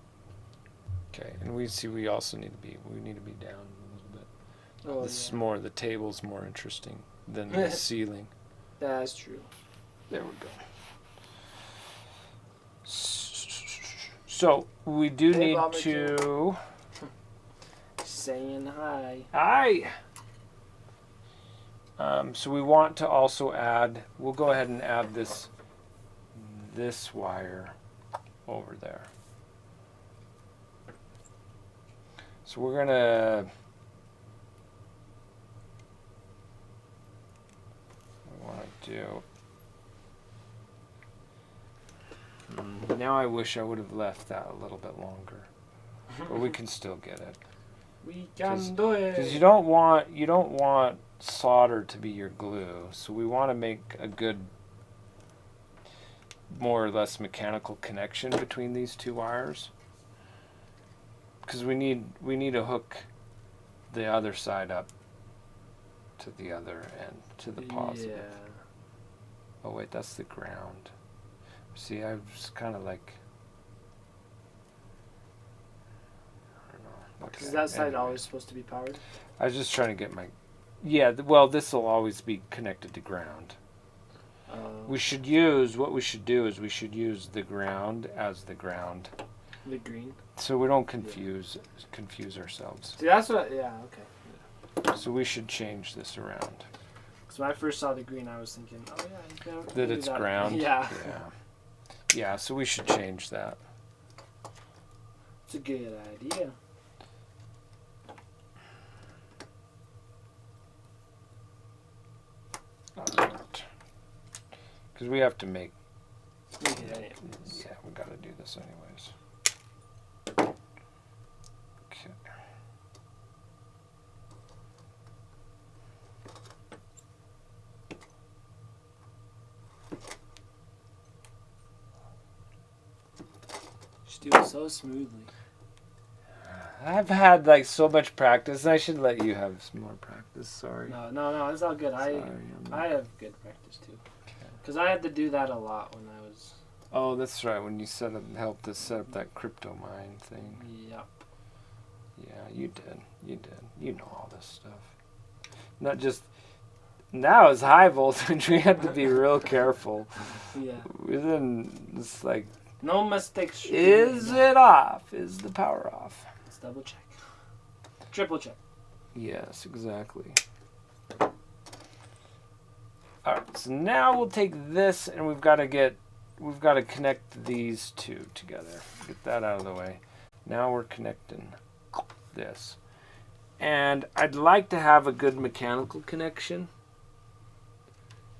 Okay, and we also need to be down a little bit. Oh, This is more, the table's more interesting than the ceiling. That's true. There we go. So we do Hey, need Mama to. Saying hi. Hi. So we want to also add. We'll go ahead and add this this wire over there. So we're gonna do. Now I wish I would have left that a little bit longer, but we can still get it. We can do it. Because you don't want solder to be your glue, so we want to make a good, more or less mechanical connection between these two wires. Because we need to hook the other side up to the other end, to the positive. Yeah. Oh wait, that's the ground. See, I was kind of like, I don't know. Is that side always supposed to be powered? I was just trying to get my, yeah. Well, this will always be connected to ground. What we should do is we should use the ground as the ground. The green. So we don't confuse ourselves. See, that's what. Yeah. Okay. So we should change this around. Because when I first saw the green, I was thinking, oh yeah, you can That do it's ground. Yeah. Yeah. Yeah. So we should change that. It's a good idea. Because we have to make. Make it anyways. Yeah, we got to do this anyways. Okay. Just do it so smoothly. I've had like so much practice, and I should let you have some more practice. Sorry. No, it's all good. Sorry, I have good practice too. Because I had to do that a lot when I was. Oh, that's right. When you helped us set up that crypto mine thing. Yep. Yeah, you did. You know all this stuff. Not just. Now it's high voltage. We have to be real careful. Yeah. It's like. No mistakes. Is it off? Is the power off? Let's double check. Triple check. Yes, exactly. Alright, so now we'll take this and we've got to connect these two together. Get that out of the way. Now we're connecting this. And I'd like to have a good mechanical connection.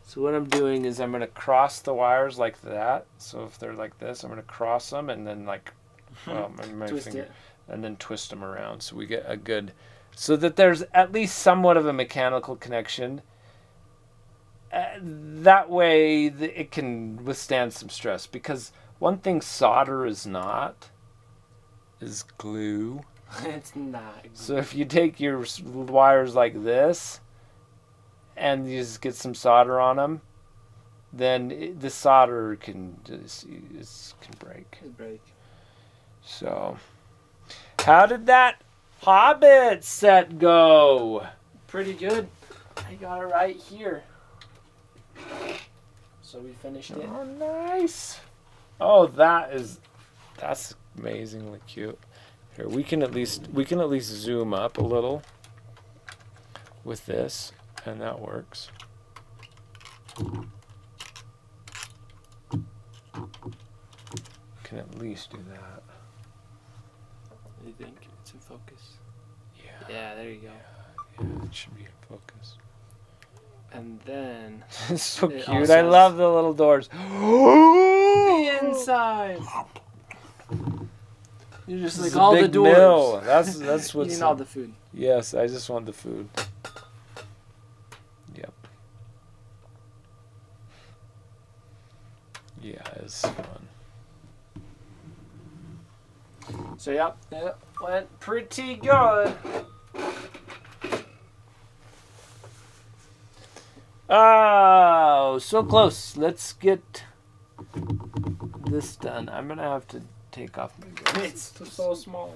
So what I'm doing is I'm going to cross the wires like that. So if they're like this, I'm going to cross them and then like, well, my Twist finger, it. and then twist them around so we get a good, so that there's at least somewhat of a mechanical connection. That way it can withstand some stress, because one thing solder is not is glue. It's not. So if you take your wires like this and you just get some solder on them, then the solder can break. It'd break. So, how did that Hobbit set go? Pretty good. I got it right here. So we finished it. Oh, nice. Oh, that's amazingly cute. Here, we can at least zoom up a little with this, and that works. Can at least do that. What do you think? It's in focus. Yeah. Yeah, there you go. Yeah, it should be in focus. And then It's so It cute. also I has- love the little doors. the inside. You just This is like a all the big doors. mill. That's what's. Eating all the food. Yes, I just want the food. Yep. Yeah, it's fun. So yep, it went pretty good. Oh, so close. Let's get this done. I'm gonna have to take off my glasses. It's so small.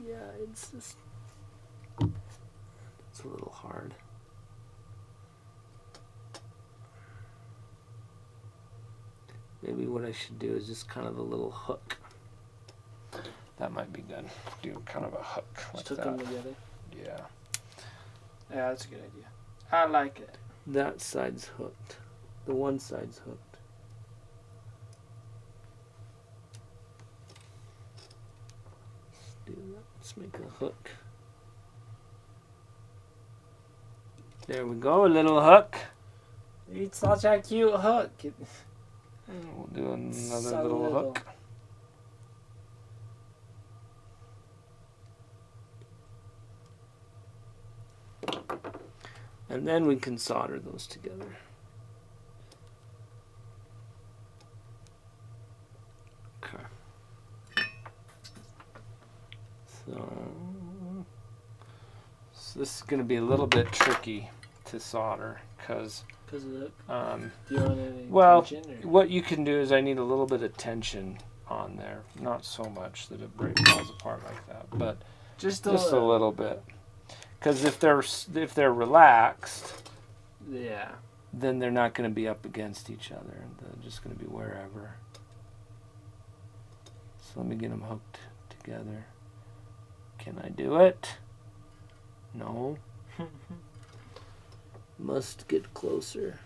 Yeah, it's just. It's a little hard. Maybe what I should do is just kind of a little hook. That might be good. Do kind of a hook like Just hook them that. together. Yeah. Yeah, that's a good idea. I like it. That side's hooked. The one side's hooked. Let's make a hook. There we go, a little hook. It's such a cute hook. We'll do another So little little. hook. And then we can solder those together. Okay. So this is going to be a little bit tricky to solder because Because of the. um, Do you want any well, tension or? what you can do is I need a little bit of tension on there. Not so much that it falls apart like that, but Just just a little bit. Because if they're relaxed, Yeah. then they're not going to be up against each other. They're just going to be wherever. So let me get them hooked together. Can I do it? No. Must get closer.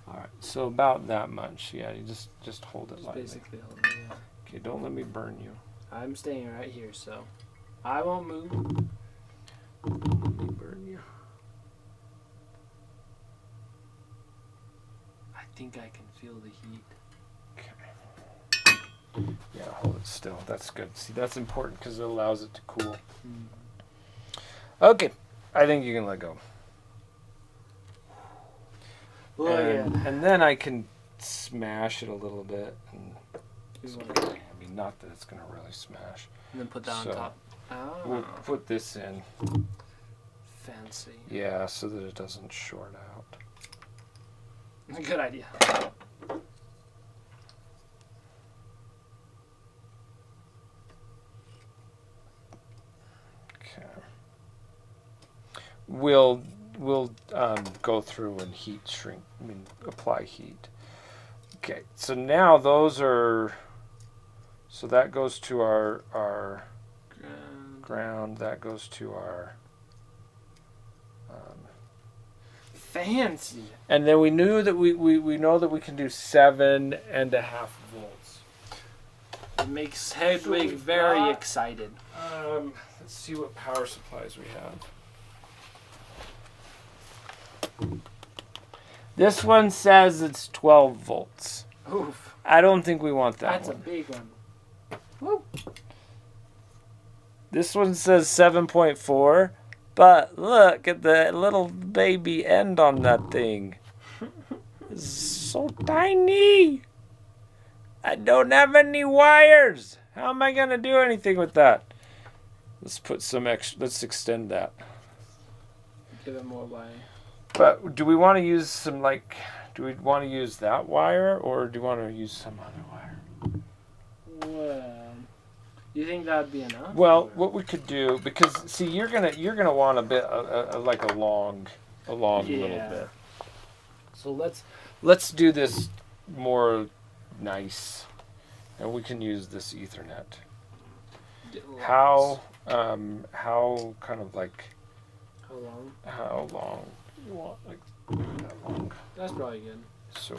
All right. So about that much. Yeah. You just hold it Just lightly. basically hold it, yeah. Okay. Don't let me burn you. I'm staying right here, so I won't move. Don't let me burn you. I think I can feel the heat. Okay. Yeah. Hold it still. That's good. See, that's important because it allows it to cool. Okay. I think you can let go. Look at And then I can smash it a little bit. And You so, wanna- I mean, not that it's going to really smash. And then put that So, on top. Oh, We'll put this in. fancy. Yeah, so that it doesn't short out. Good idea. Okay. We'll go through and apply heat. Okay, so now those are. So that goes to our ground. That goes to our. Fancy. And then we knew that we know that we can do 7.5 volts. It makes Hedwig we've very got- excited. Let's see what power supplies we have. This one says it's 12 volts. Oof. I don't think we want that That's a one. big one. This one says 7.4, but look at the little baby end on that thing. It's so tiny. I don't have any wires. How am I going to do anything with that? Let's put some extra. Let's extend that. Give it more wire. But do we want to use some do we want to use that wire or do you want to use some other wire? Well, you think that'd be enough? Well, what we could do, because see, you're gonna want a bit like a long little Yeah. bit. So let's do this more nice, and we can use this Ethernet. How kind of like How long? how long you want, like that long? That's probably good. So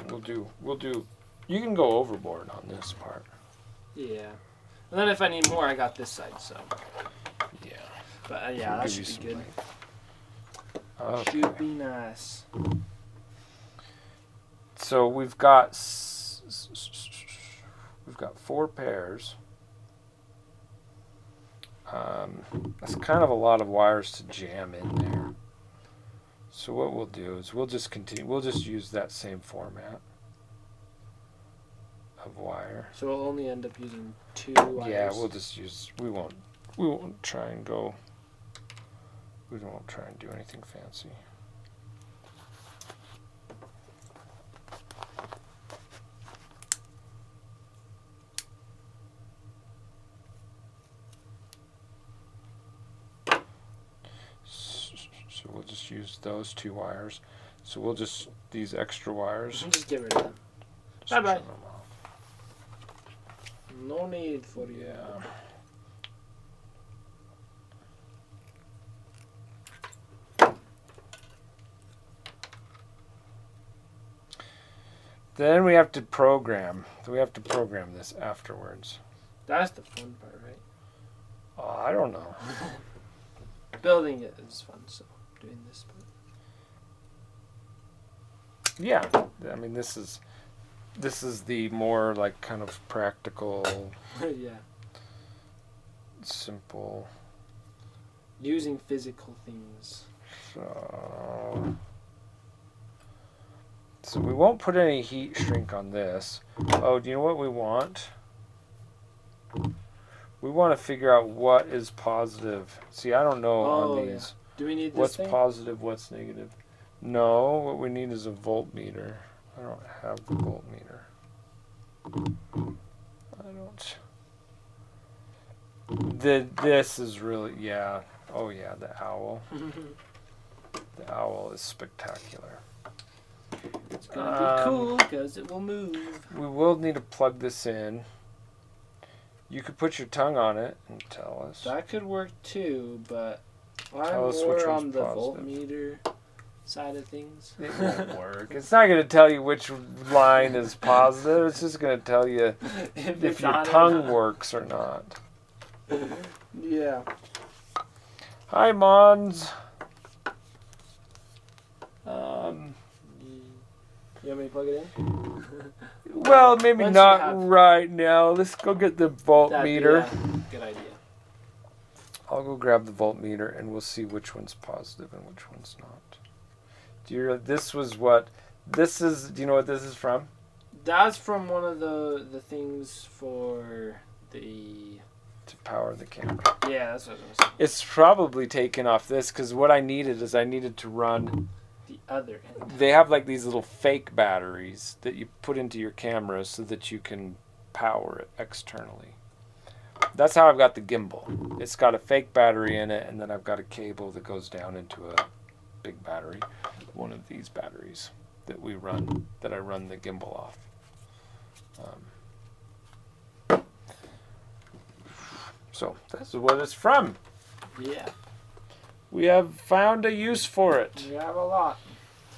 we'll do. You can go overboard on this part. Yeah. And then if I need more, I got this side. So. Yeah. But yeah, We'll that give you should be some good. length. Okay. Should be nice. So we've got 4 pairs. That's kind of a lot of wires to jam in there. So what we'll do is we'll just continue. We'll just use that same format of wire. So we'll only end up using 2 wires. Yeah, we'll just use. We won't try and go. We won't try and do anything fancy. So we'll just use those 2 wires. So we'll just, these extra wires. Just get rid of them. just Bye-bye. trim them off. No need for you. Yeah. Then we have to program. So we have to program this afterwards. That's the fun part, right? Oh, I don't know. Building it is fun, so doing this part. Yeah, I mean this is the more like kind of practical, Yeah. simple. Using physical things. So we won't put any heat shrink on this. Oh, do you know what we want? We want to figure out what is positive. See, I don't know on these. Do we need this What's thing? positive, what's negative? No, what we need is a voltmeter. I don't have the voltmeter. I don't. This is really, yeah. Oh yeah, the owl. The owl is spectacular. It's gonna be cool because it will move. We will need to plug this in. You could put your tongue on it and tell us. That could work too, but I'm Tell us which more one's on the positive. voltmeter side of things. It won't work. It's not going to tell you which line is positive. It's just going to tell you if it's your on or tongue not. works or not. Yeah. Hi, Mons. You want me to plug it in? Well, maybe Once you not have- right now. Let's go get the voltmeter. Good idea. I'll go grab the voltmeter and we'll see which one's positive and which one's not. Do you? This was what? This is. Do you know what this is from? That's from one of the things for the. To power the camera. Yeah, that's what I was saying. It's probably taken off this because what I needed to run. The other end. They have like these little fake batteries that you put into your camera so that you can power it externally. That's how I've got the gimbal. It's got a fake battery in it, and then I've got a cable that goes down into a big battery. One of these batteries that I run the gimbal off. So that's what it's from. Yeah. We have found a use for it. We have a lot.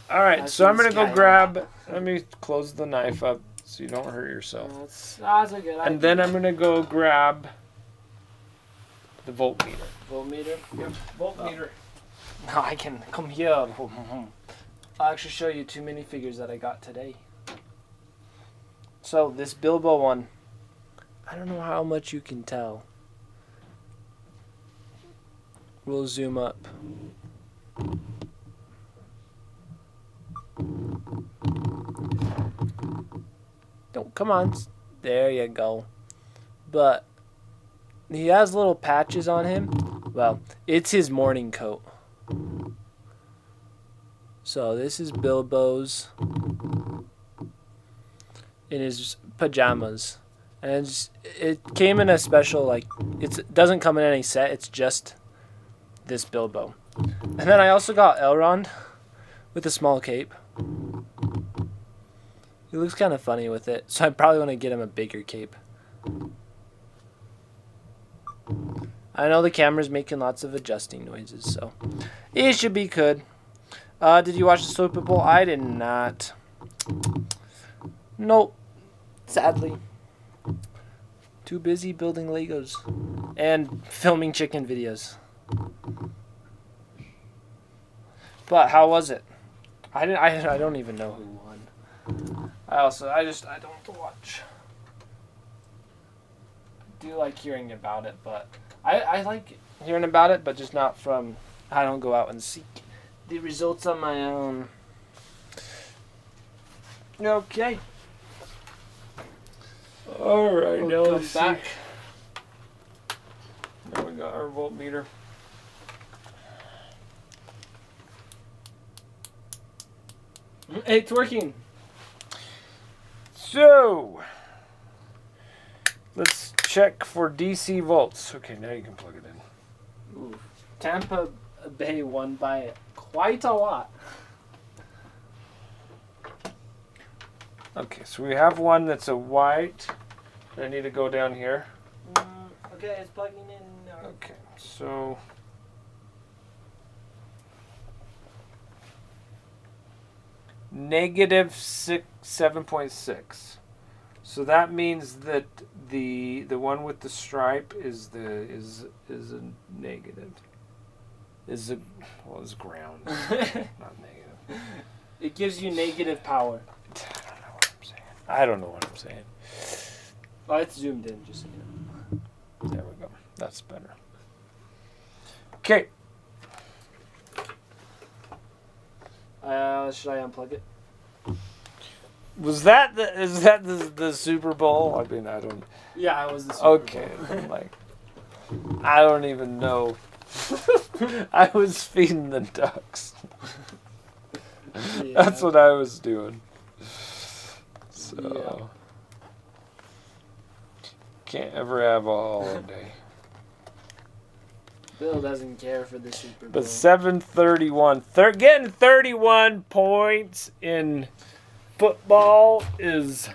All right, That's so I'm in gonna go Sky. grab. Let me close the knife up so you don't hurt yourself. That's a good idea. And then I'm gonna go grab the voltmeter. Voltmeter. Yep, voltmeter. No, I can come here. I'll actually show you 2 minifigures that I got today. So this Bilbo one, I don't know how much you can tell. We'll zoom up. Don't come on. There you go. But he has little patches on him. Well, it's his morning coat. So this is Bilbo's in his pajamas. And it came in a special, like, it doesn't come in any set. It's just this Bilbo. And then I also got Elrond with a small cape. He looks kind of funny with it, so I probably want to get him a bigger cape. I know the camera's making lots of adjusting noises, so it should be good. Did you watch the Super Bowl? I did not. Nope. Sadly. Too busy building Legos and filming chicken videos. But how was it? I don't even know who won. I don't watch. I do like hearing about it, but I like hearing about it, but just not from. I don't go out and seek the results on my own. Okay. All right, now We'll let's come back. see. Now we got our voltmeter. It's working. So let's check for DC volts. Okay, now you can plug it in. Ooh. Tampa Bay won by quite a lot. Okay, so we have one that's a white. I need to go down here. Okay, it's plugging in now. Okay, so negative 7.6. So that means that the one with the stripe is a negative. Is ground, not negative. It gives you negative power. I don't know what I'm saying. Oh, it's zoomed in, just so you know. There we go. That's better. Okay. Should I unplug it? Is that the Super Bowl? I mean, I don't. Yeah, it was the Super Okay, Bowl. like I don't even know. I was feeding the ducks. Yeah. That's what I was doing. So Yeah. can't ever have a holiday. Bill doesn't care for the Super Bowl. But 731, getting 31 points in football is.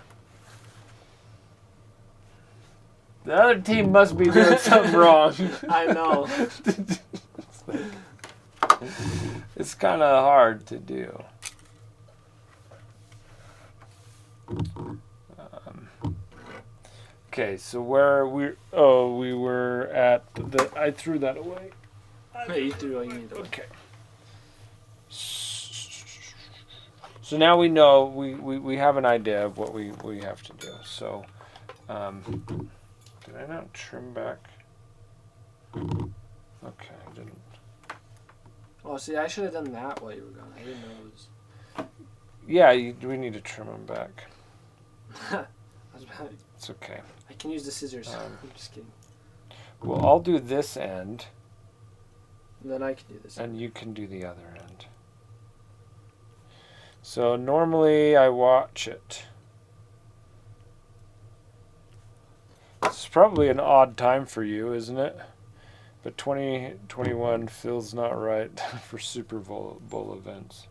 The other team must be doing something wrong. I know. It's kind of hard to do. Okay, so where we were at I threw that away. Hey, you threw all you need. Okay. So now we know we have an idea of what we have to do. So, did I not trim back? Okay, I didn't. Oh, see, I should have done that while you were gone. I didn't know it was. Yeah, we need to trim them back. I was about- It's okay. I can use the scissors. Um, I'm just kidding. Well, I'll do this end, And then I can do this. and you can do the other end. So normally I watch it. It's probably an odd time for you, isn't it? But 2021 feels not right for Super Bowl events.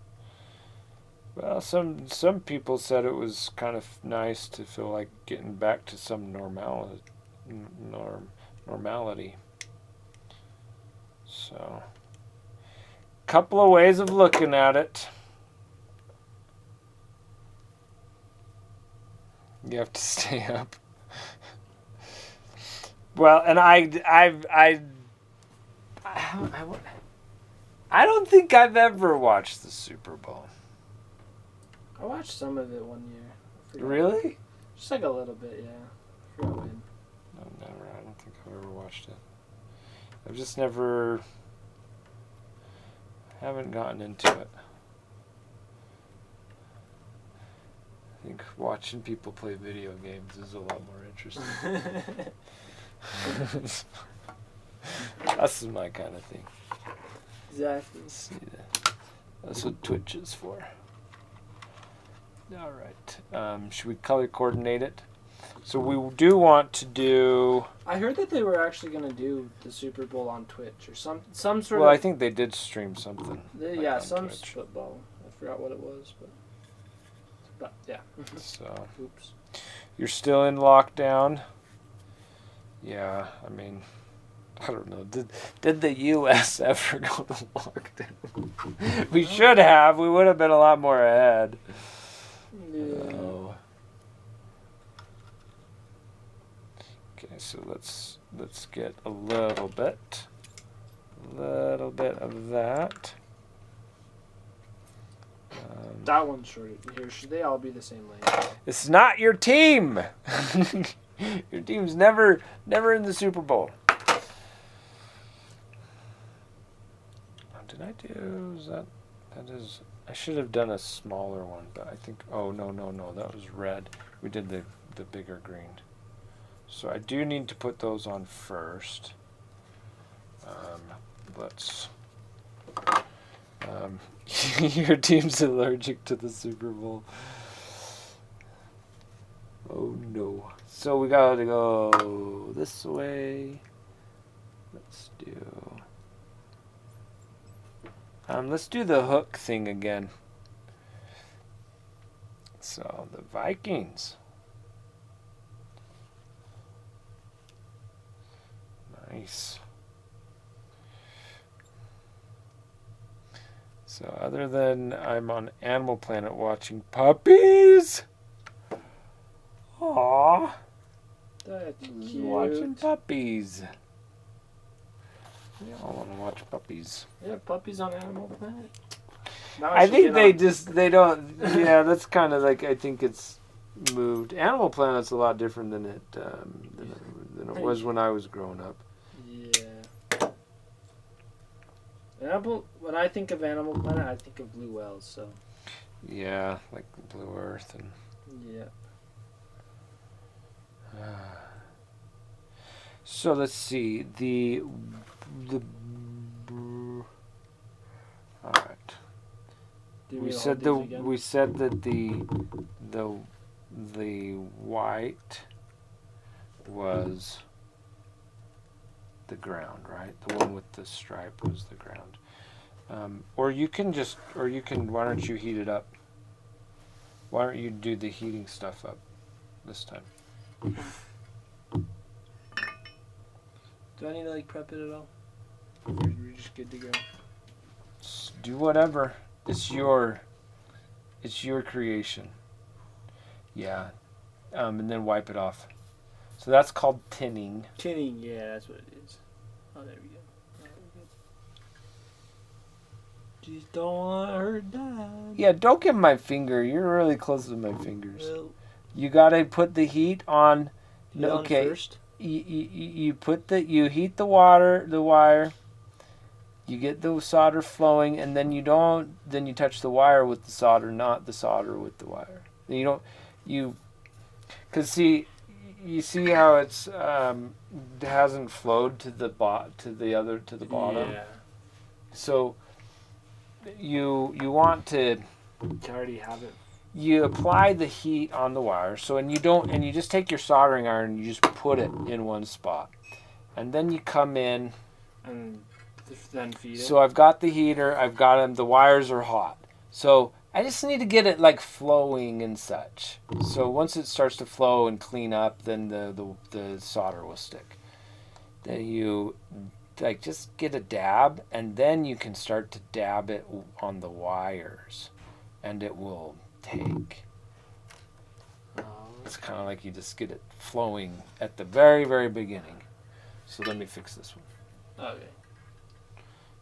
Well, some people said it was kind of nice to feel like getting back to some normality. So, couple of ways of looking at it. You have to stay up. Well, and I don't think I've ever watched the Super Bowl. I watched some of it one year. I forgot. Really? Just like a little bit, yeah. I forgot when. No, never. I don't think I've ever watched it. I've just never. Haven't gotten into it. I think watching people play video games is a lot more interesting. That's my kind of thing. Exactly. See that? That's what Twitch is for. All right. Should we color coordinate it? So we do want to do. I heard that they were actually going to do the Super Bowl on Twitch or some sort Well, of. I think they did stream something. Yeah, on some Twitch. football. I forgot what it was, but yeah. So Oops. you're still in lockdown. Yeah, I mean, I don't know. Did the U.S. ever go to lockdown? We should have. We would have been a lot more ahead. Yeah. Oh. Okay, so let's get a little bit of that. That one's short. Here, should they all be the same length? It's not your team. Your team's never in the Super Bowl. Did I do that? That is. I should have done a smaller one, but I think. Oh no, that was red. We did the bigger green. So I do need to put those on first. Let's. Your team's allergic to the Super Bowl. Oh no. So we gotta go this way. Let's do the hook thing again. So the Vikings. Nice. So other than I'm on Animal Planet watching puppies. Aww. That's cute. Watching puppies. We all want to watch puppies. Yeah, puppies on Animal Planet. Now I should think get they on- just, they don't, yeah, that's kind of like, I think it's moved. Animal Planet's a lot different than it was when I was growing up. Yeah. When I think of Animal Planet, I think of blue whales. So. Yeah, like Blue Earth and. Yeah. So let's see the. All right. Do We read all said these the again? we said that the white was the ground, right? The one with the stripe was the ground. Or you can why don't you heat it up? Why don't you do the heating stuff up this time? Do I need to prep it at all? Or you're just good to go? Do whatever. It's your creation. Yeah. And then wipe it off. So that's called tinning. Tinning, yeah, that's what it is. Oh, there we go. Just don't want her dad. Yeah, don't give my finger. You're really close to my fingers. Well, You gotta put the heat on. put it on Okay. first. You heat the wire. You get the solder flowing, and then you touch the wire with the solder, not the solder with the wire. Cause see, you see how it hasn't flowed to the bottom. Yeah. So you want to. You already have it. You apply the heat on the wire. So and you just take your soldering iron and you just put it in one spot, and then you come in. And then feed it. So I've got the heater. I've got them. The wires are hot. So I just need to get it flowing and such. So once it starts to flow and clean up, then the solder will stick. Then you just get a dab, and then you can start to dab it on the wires, and it will take. It's kind of like you just get it flowing at the very, very beginning. So let me fix this one. Okay.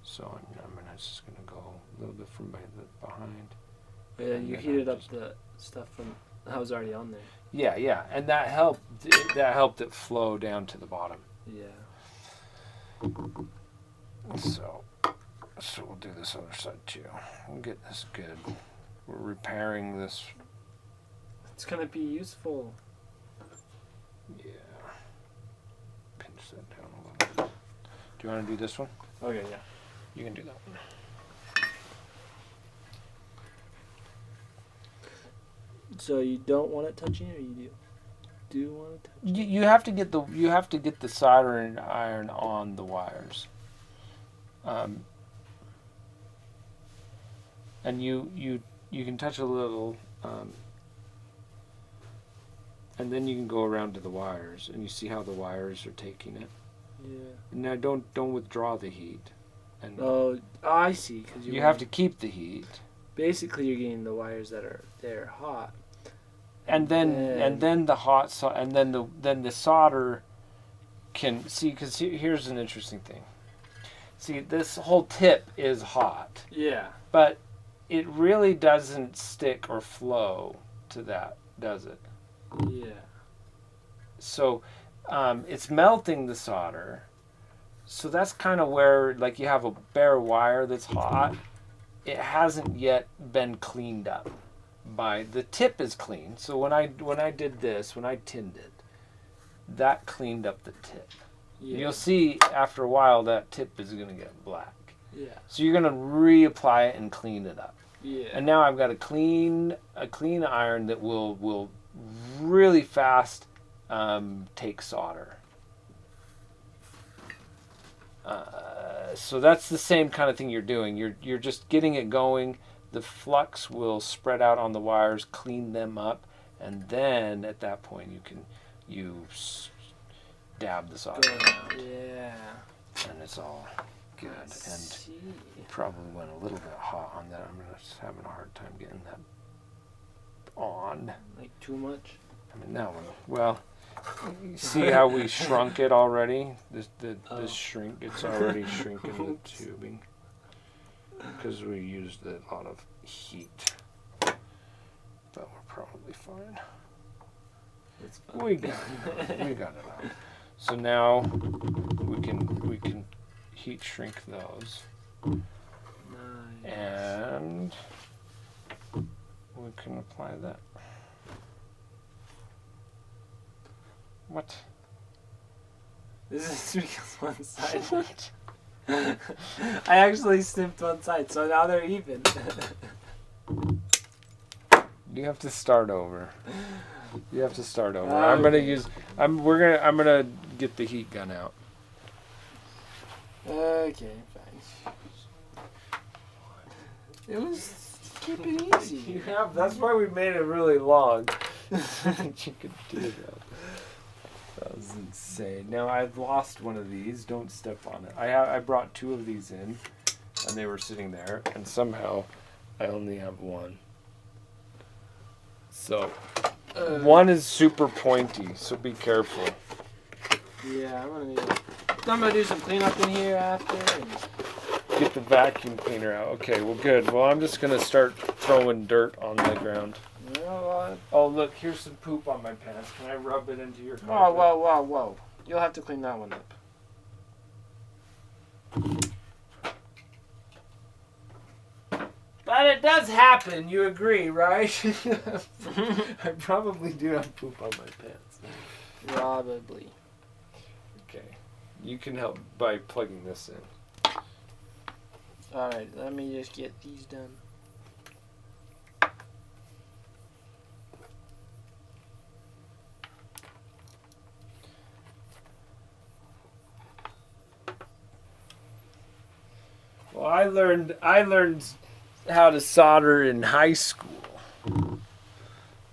So I'm just gonna go a little bit from behind. Yeah, you heated up the stuff from that was already on there. Yeah, and that helped. That helped it flow down to the bottom. Yeah. So we'll do this other side too. We'll get this good. We're repairing this. It's gonna be useful. Yeah. Pinch that down a little bit. Do you want to do this one? Okay, yeah. You can do that one. So you don't want it touching, or you do? Do you want it touching? You have to get the soldering iron on the wires. And you can touch a little, and then you can go around to the wires, and you see how the wires are taking it. Yeah. Now don't withdraw the heat, and Oh, I see. Because you have to keep the heat, Basically, you're getting the wires that are hot. and then the hot and then the solder can see, because here's an interesting thing. See, this whole tip is hot, Yeah. but it really doesn't stick or flow to that, does it? Yeah. So it's melting the solder. So that's kind of where, you have a bare wire that's hot. It hasn't yet been cleaned up. The tip is clean. So when I did this, when I tinned it, that cleaned up the tip. Yeah. You'll see after a while that tip is going to get black. Yeah. So you're going to reapply it and clean it up. Yeah. And now I've got a clean iron that will really fast take solder. So that's the same kind of thing you're doing. You're just getting it going. The flux will spread out on the wires, clean them up, and then at that point you dab the solder, Yeah. and it's all good. And See. probably went a little bit hot on that. I'm just having a hard time getting that on. Like too much. I mean, that one. Well, you see how we shrunk it already? This shrink, it's already shrinking the tubing because we used a lot of heat. But we're probably fine. It's fine. We got it out. So now we can heat shrink those, Nice. and we can apply that. What? This is because one side. I actually snipped one side, so now they're even. You have to start over. You have to start over. Okay. I'm gonna get the heat gun out. Okay, fine. It was keep it easy. That's why we made it really long. You could do that. That was insane. Now I've lost one of these. Don't step on it. I brought 2 of these in, and they were sitting there, and somehow I only have one. So one is super pointy. So be careful. Yeah, I'm gonna do some cleanup in here after. And Get the vacuum cleaner out. Okay. Well, good. Well, I'm just gonna start throwing dirt on the ground. you know what? Oh, look, here's some poop on my pants. Can I rub it into your carpet? Whoa. You'll have to clean that one up. But it does happen, you agree, right? I probably do have poop on my pants. Probably. Okay. You can help by plugging this in. Alright, let me just get these done. Well, I learned how to solder in high school.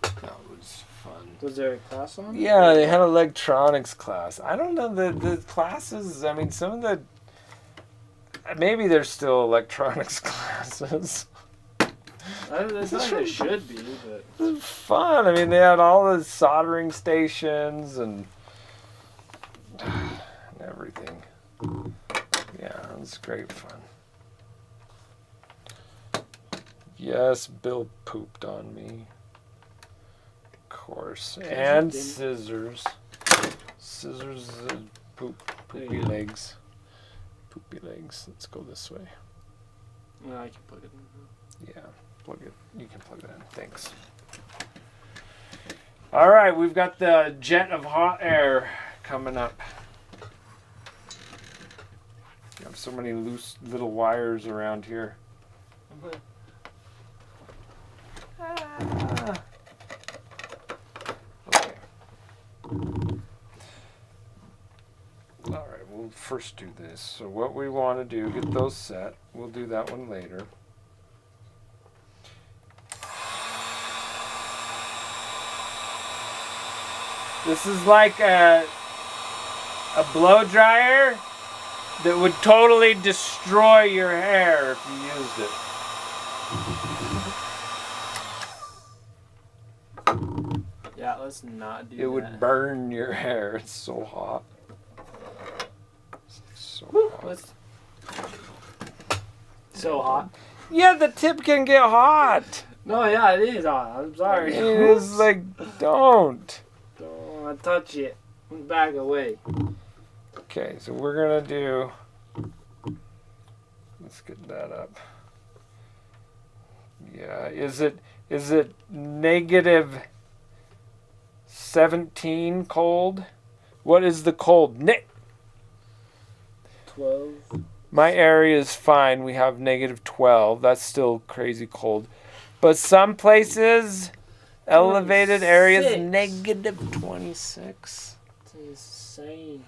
That was fun. Was there a class on? Yeah, they had electronics class. I don't know the classes. I mean, some of the maybe there's still electronics classes. It's not like there should be, but It was fun. I mean, they had all the soldering stations and everything. Yeah, it was great fun. Yes, Bill pooped on me. Of course. And didn't. scissors. Scissors, poopy There you go. legs. Poopy legs. Let's go this way. no, I can plug it in. Yeah, plug it. You can plug it in. Thanks. All right, we've got the jet of hot air coming up. You have so many loose little wires around here. Ah. Okay. All right, we'll first do this. So what we want to do, get those set. We'll do that one later. This is like a blow dryer that would totally destroy your hair if you used it. Yeah, let's not do that. It would burn your hair. It's so hot. It's so hot. Let's... So hot. Yeah, the tip can get hot. No, yeah, it is hot. I'm sorry. It is like, don't. Don't want to touch it. Back away. Okay, so we're gonna do. Let's get that up. Yeah, is it negative 17 cold? What is the cold? 12. My area is fine. We have negative 12. That's still crazy cold. But some places, elevated areas, 26. negative 26. It's insane.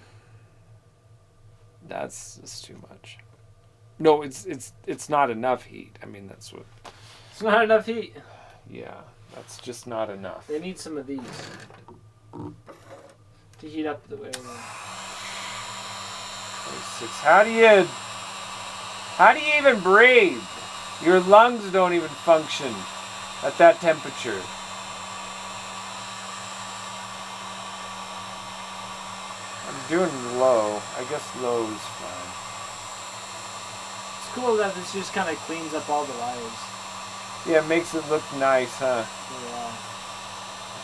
That's just too much. No, it's not enough heat. I mean, that's what. It's not enough heat. Yeah, that's just not enough. They need some of these to heat up the area. 26. How do you How do you even breathe? Your lungs don't even function at that temperature. I'm doing low. I guess low is fine. It's cool that this just kind of cleans up all the wires. Yeah, it makes it look nice, huh? Yeah.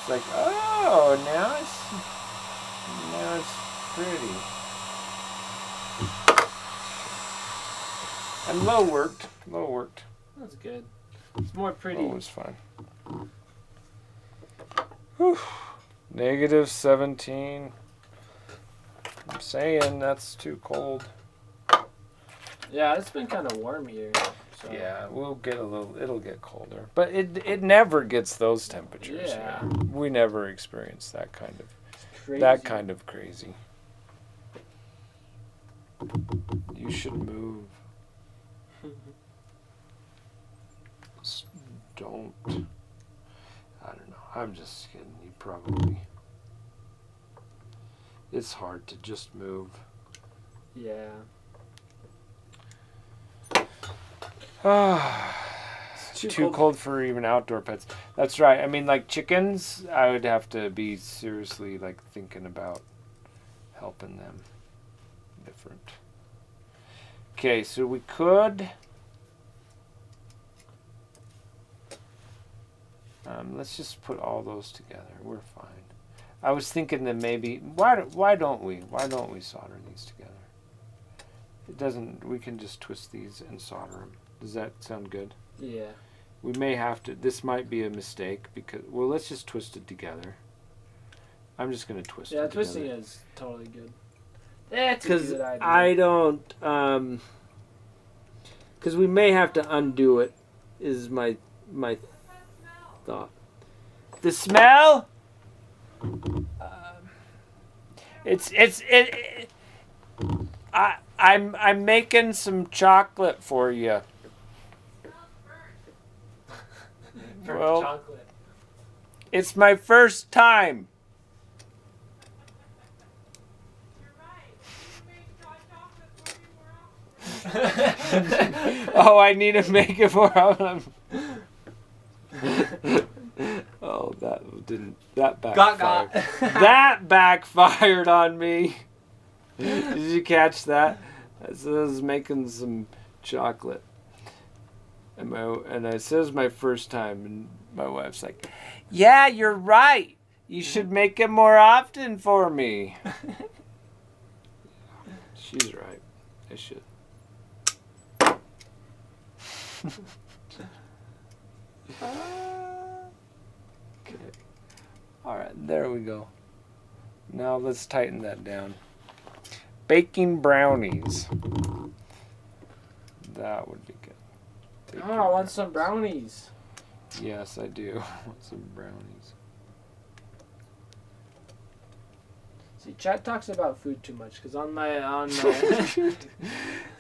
It's like, oh, now it's pretty. And low worked. Low worked. That's good. It's more pretty. Low was fine. Whew. Negative 17. I'm saying that's too cold. Yeah, it's been kind of warm here. So. Yeah, we'll get it'll get colder. But it never gets those temperatures. Yeah. Here. We never experience that kind of crazy. You should move. Don't. I don't know. I'm just kidding. You probably. It's hard to just move. Yeah. It's too cold for even outdoor pets. That's right. I mean, like chickens, I would have to be seriously like thinking about helping them. Different. Okay, so we could. Let's just put all those together. We're fine. I was thinking that maybe why don't we solder these together? It doesn't. We can just twist these and solder them. Does that sound good? Yeah. We may have to. This might be a mistake because let's just twist it together. I'm just gonna twist it. Yeah, together. twisting is totally good. That's a Because good idea. I don't. Because we may have to undo it. Is my thought. The smell. I'm making some chocolate for you. Well, chocolate. it's my first time. Oh, I need to make it more often. Oh, that backfired. That backfired on me. Did you catch that? So I was making some chocolate. And I says my first time, and my wife's like, "Yeah, you're right. You should make it more often for me." She's right. I should. Okay. All right, there we go. Now let's tighten that down. Baking brownies. That would be good. Oh, I want some brownies. Yes, I do. I want some brownies. See, Chad talks about food too much because on my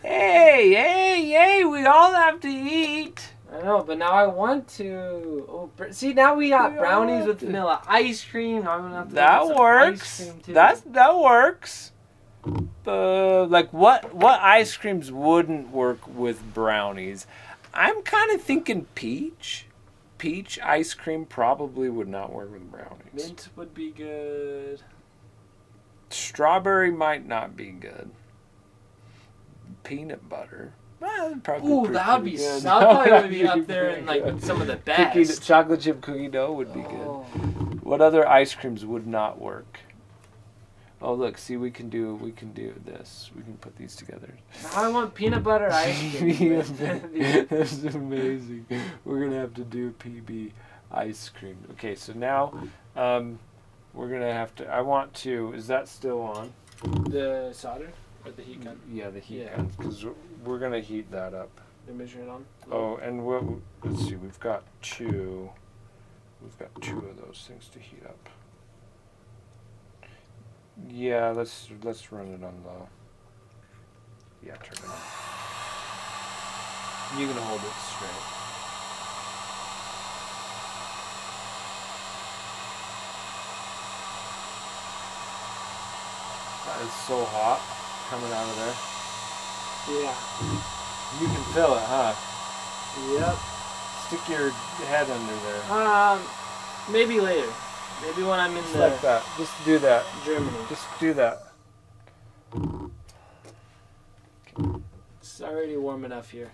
Hey! We all have to eat. I know, but now I want to. Oh, see, now we got brownies with vanilla ice cream. I'm gonna have to That get some works. Ice cream too. That works. Like what ice creams wouldn't work with brownies? I'm kind of thinking peach. Peach ice cream probably would not work with brownies. Mint would be good. Strawberry might not be good. Peanut butter. Well, probably Ooh, pretty that would be. good. That would probably be up there in like some of the best. Chocolate chip cookie dough would be good. Oh. What other ice creams would not work? Oh, look, see, we can do this. We can put these together. Now I want peanut butter ice cream. That's amazing. We're going to have to do PB ice cream. Okay, so now we're going to have to, is that still on? The solder? Or the heat gun? Yeah, the heat Yeah. gun, because we're going to heat that up. They're measuring it on? Oh, and let's see, we've got two of those things to heat up. Yeah, let's run it on low. Yeah, turn it on. You can hold it straight. That is so hot coming out of there. Yeah. You can feel it, huh? Yep. Stick your head under there. Maybe later. Maybe when I'm in Just like that. Just do that. Germany. Just do that. It's already warm enough here.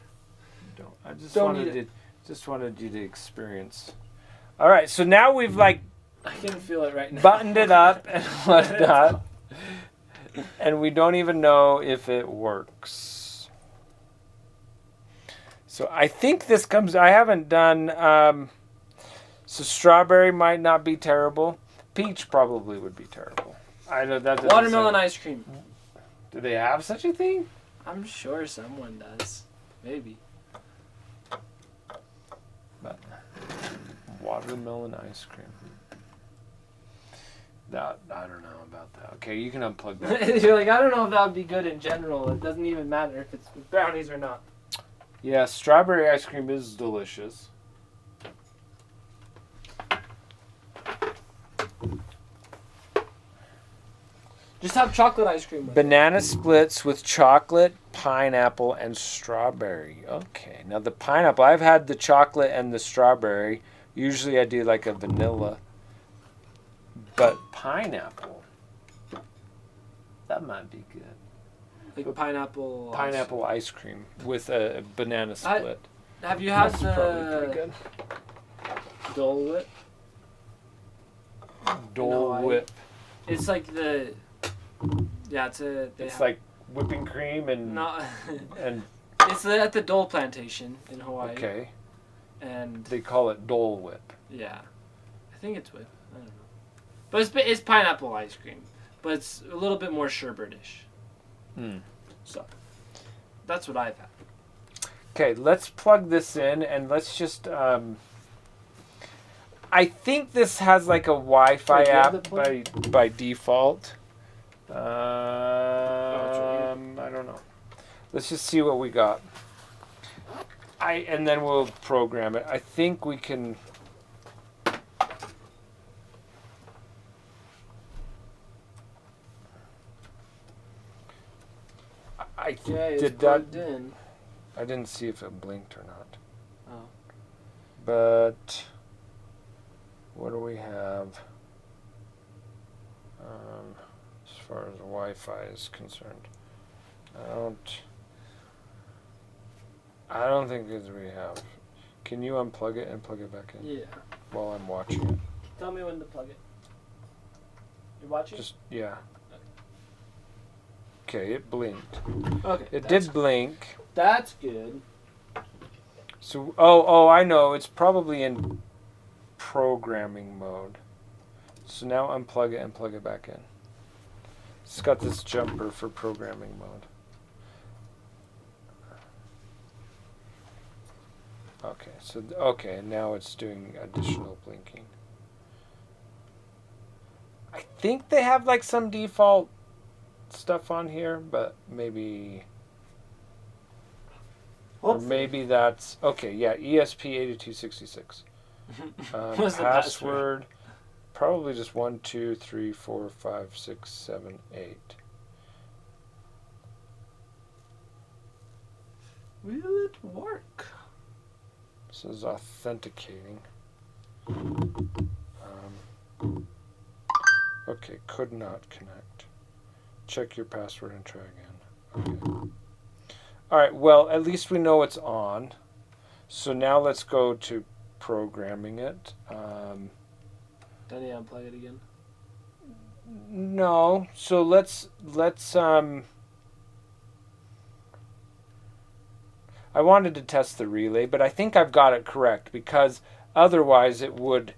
Don't. I just Don't wanted need just wanted you to experience. All right. So now we've like I can feel it right now. buttoned it up and whatnot, and we don't even know if it works. So I think this comes. I haven't done. So strawberry might not be terrible. Peach probably would be terrible. I know that. doesn't Watermelon sound- ice cream. Do they have such a thing? I'm sure someone does. Maybe. But watermelon ice cream. That I don't know about that. Okay, you can unplug that. You're like, I don't know if that would be good in general. It doesn't even matter if it's with brownies or not. Yeah, strawberry ice cream is delicious. Just have chocolate ice cream with it. Banana splits with chocolate, pineapple, and strawberry. Okay, now the pineapple, I've had the chocolate and the strawberry. Usually I do like a vanilla. But pineapple, that might be good. Like pineapple. Pineapple ice cream with a banana split. Have you had That's probably pretty the good. Dole Whip? Dole No, Whip. It's like the. Yeah, it's a. They It's have, like whipping cream and not. and It's at the Dole Plantation in Hawaii. okay. And They call it Dole Whip. yeah, I think it's whip. I don't know. But it's pineapple ice cream, but it's a little bit more sherbetish. So that's what I've had. Okay, let's plug this in and let's just. I think this has like a Wi-Fi Wait, do you have app the plug? by default. I don't know. Let's just see what we got. And then we'll program it. I think we can. I Yeah, it's did that. plugged in. I didn't see if it blinked or not. Oh. But what do we have? As far as Wi-Fi is concerned, I don't think that we have. Can you unplug it and plug it back in Yeah. while I'm watching it? Tell me when to plug it. You watching? Just yeah. Okay, it blinked. Okay. It did blink. That's good. So oh, I know. It's probably in programming mode. So now unplug it and plug it back in. It's got this jumper for programming mode. Okay, so now it's doing additional blinking. I think they have like some default stuff on here, but maybe or Hopefully. maybe that's okay. Yeah, ESP8266. What's the Password. Probably just 1, 2, 3, 4, 5, 6, 7, 8. Will it work? This is authenticating. Okay, could not connect. Check your password and try again. Okay. All right, well, at least we know it's on. So now let's go to programming it. Do I need to unplug it again? No, so let's I wanted to test the relay, but I think I've got it correct because otherwise it would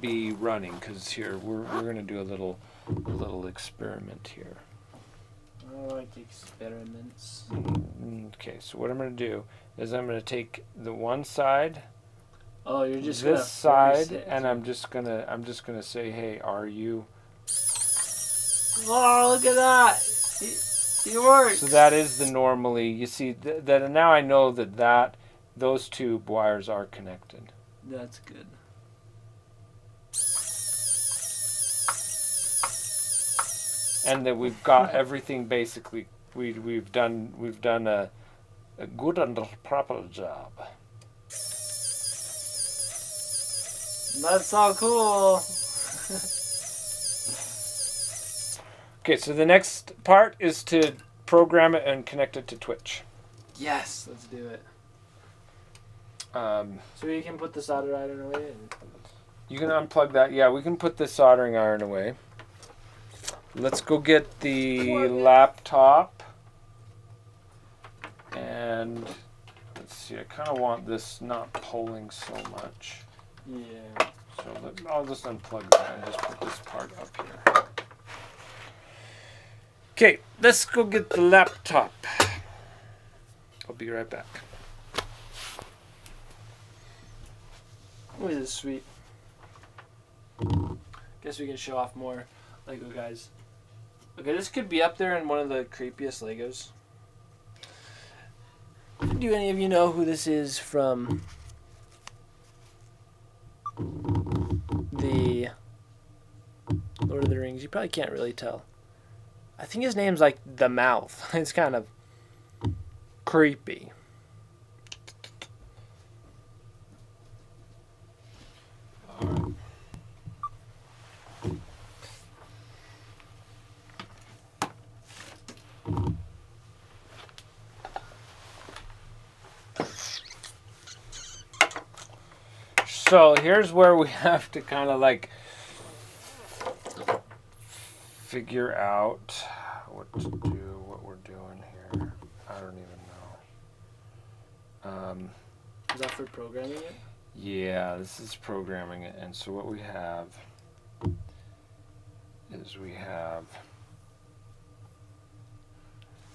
be running because here we're going to do a little experiment here. I like experiments. Okay, so what I'm going to do is I'm going to take the one side, Oh, you're just this gonna side, force it. and I'm just going to say, "Hey, are you?" Oh, look at that! It works. So that is the normally. You see that now I know that those two wires are connected. That's good. And that we've got everything basically. We've done a good and proper job. That's all cool. Okay, so the next part is to program it and connect it to Twitch. Yes, let's do it. Um, So we can put the solder iron away. And... You can unplug that. Yeah, we can put the soldering iron away. Let's go get the laptop. And let's see, I kind of want this not pulling so much. Yeah. So I'll just unplug that and just put this part up here. Okay, let's go get the laptop. I'll be right back. Oh, this is sweet. Guess we can show off more Lego guys. Okay, this could be up there in one of the creepiest Legos. Do any of you know who this is from the Lord of the Rings? You probably can't really tell. I think his name's like The Mouth. It's kind of creepy. So here's where we have to kind of like figure out what to do, what we're doing here. I don't even know. Is that for programming it? Yeah, this is programming it. And so what we have is we have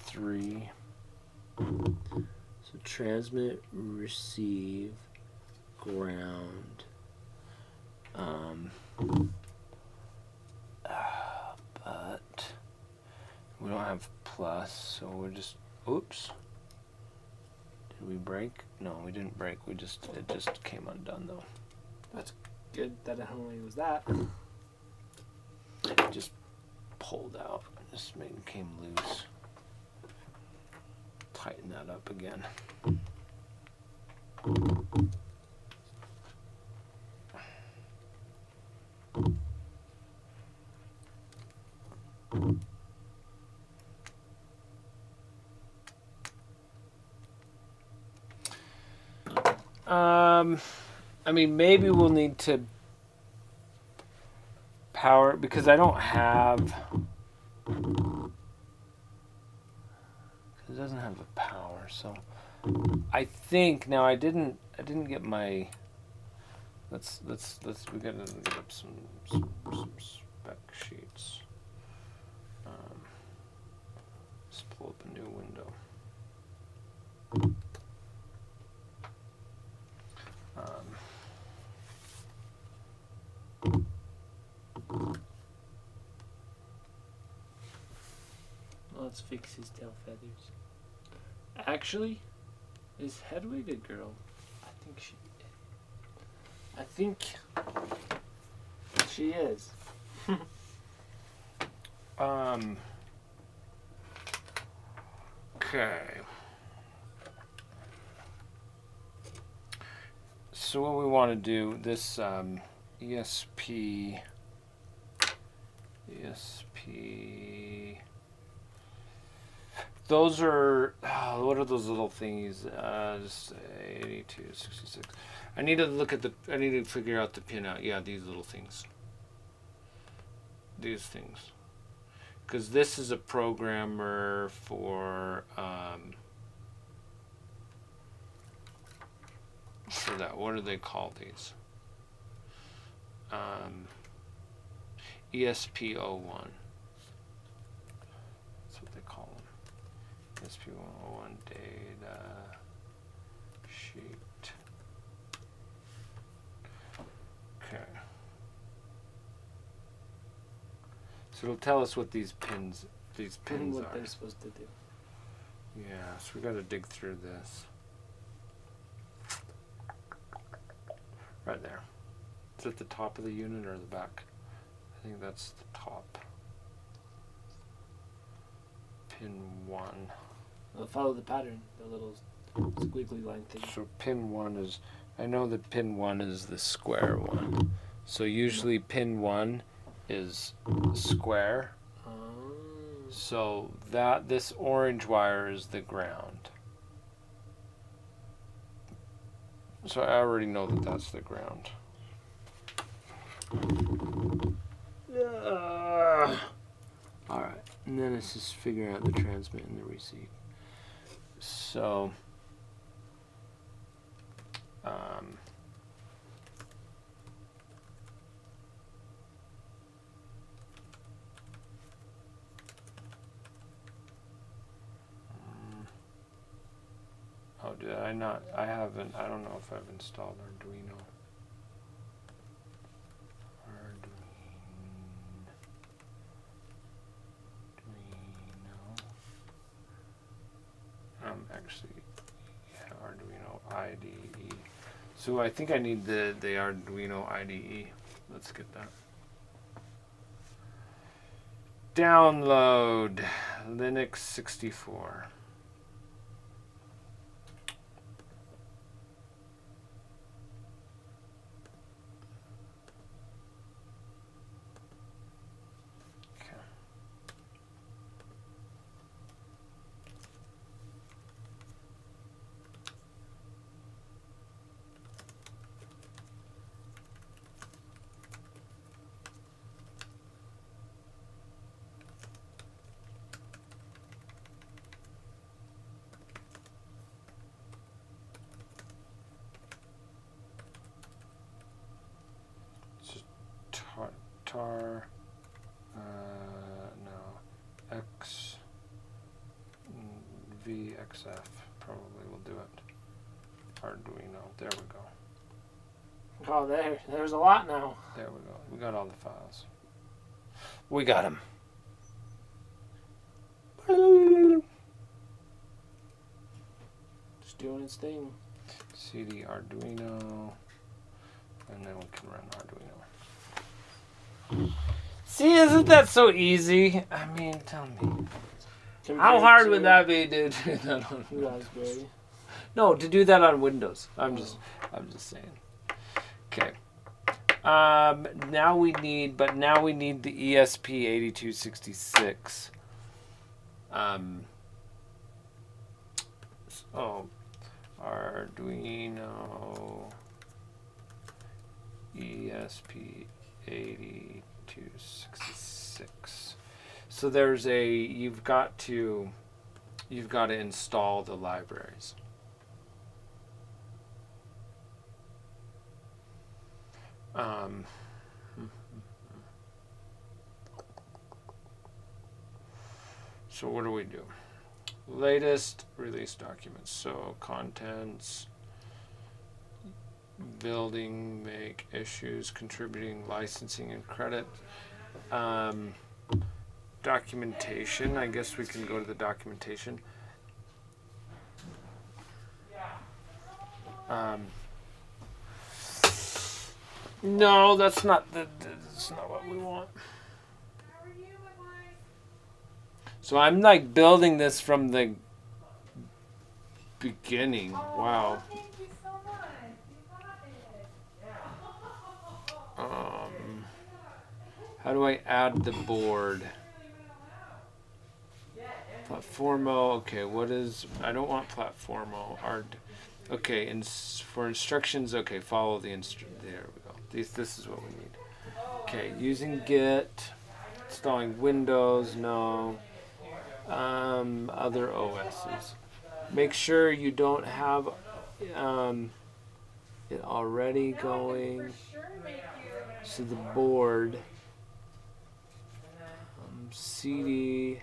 3. So transmit, receive, ground. But we don't have plus, so we're just, oops. Did we break? No, we didn't break. It just came undone though. Good that it only was that. It just pulled out. Just came loose. Tighten that up again. I mean, maybe we'll need to power because I don't have. It doesn't have a power, so I think now I didn't get my. Let's we gotta get up some spec sheets. Let's pull up a new window. Let's fix his tail feathers. Actually, is Hedwig a girl? I think she is. Okay. So what we want to do, this ESP, those are, what are those little thingies? Just 82, 66. I need to figure out the pin out. Yeah, these little things. These things. Because this is a programmer for that. What do they call these? ESP01. That's what they call them. ESP101 data sheet. Okay. So it'll tell us what these pins What are. they're supposed to do. Yeah, so we got to dig through this. Right there. Is it the top of the unit or the back? I think that's the top. Pin 1. Follow the pattern, the little squiggly line thing. So pin 1 is, I know that pin 1 is the square one. So usually pin 1 is square. So that this orange wire is the ground. So I already know that that's the ground. Alright, and then it's just figuring out the transmit and the receive. So, oh, did I not? I haven't. I don't know if I've installed Arduino. Actually, yeah, Arduino IDE. So I think I need the Arduino IDE. Let's get that. Download Linux 64. Tar, no, X, VXF probably will do it. Arduino, there we go. Oh, there's a lot now. There we go. We got all the files. We got them. Just doing its thing. CD Arduino, and then we can run Arduino. See, isn't that so easy? I mean, tell me. How hard would that be to do that on Raspberry? No, to do that on Windows. I'm just saying. Okay. Now we need the ESP8266. So Arduino ESP8266. So there's you've got to install the libraries. So what do we do? Latest release documents. So contents, building, make, issues, contributing, licensing, and credit. Documentation. I guess we can go to the documentation. No, that's not what we want. So I'm like building this from the beginning. Wow. Thank you so much. You got it. How do I add the board? Platformo. Okay, what is? I don't want Platformo. Okay, for instructions. Okay, follow the There we go. This is what we need. Okay, using Git, installing Windows. No. Other OSs. Make sure you don't have it already going. So the board. CD.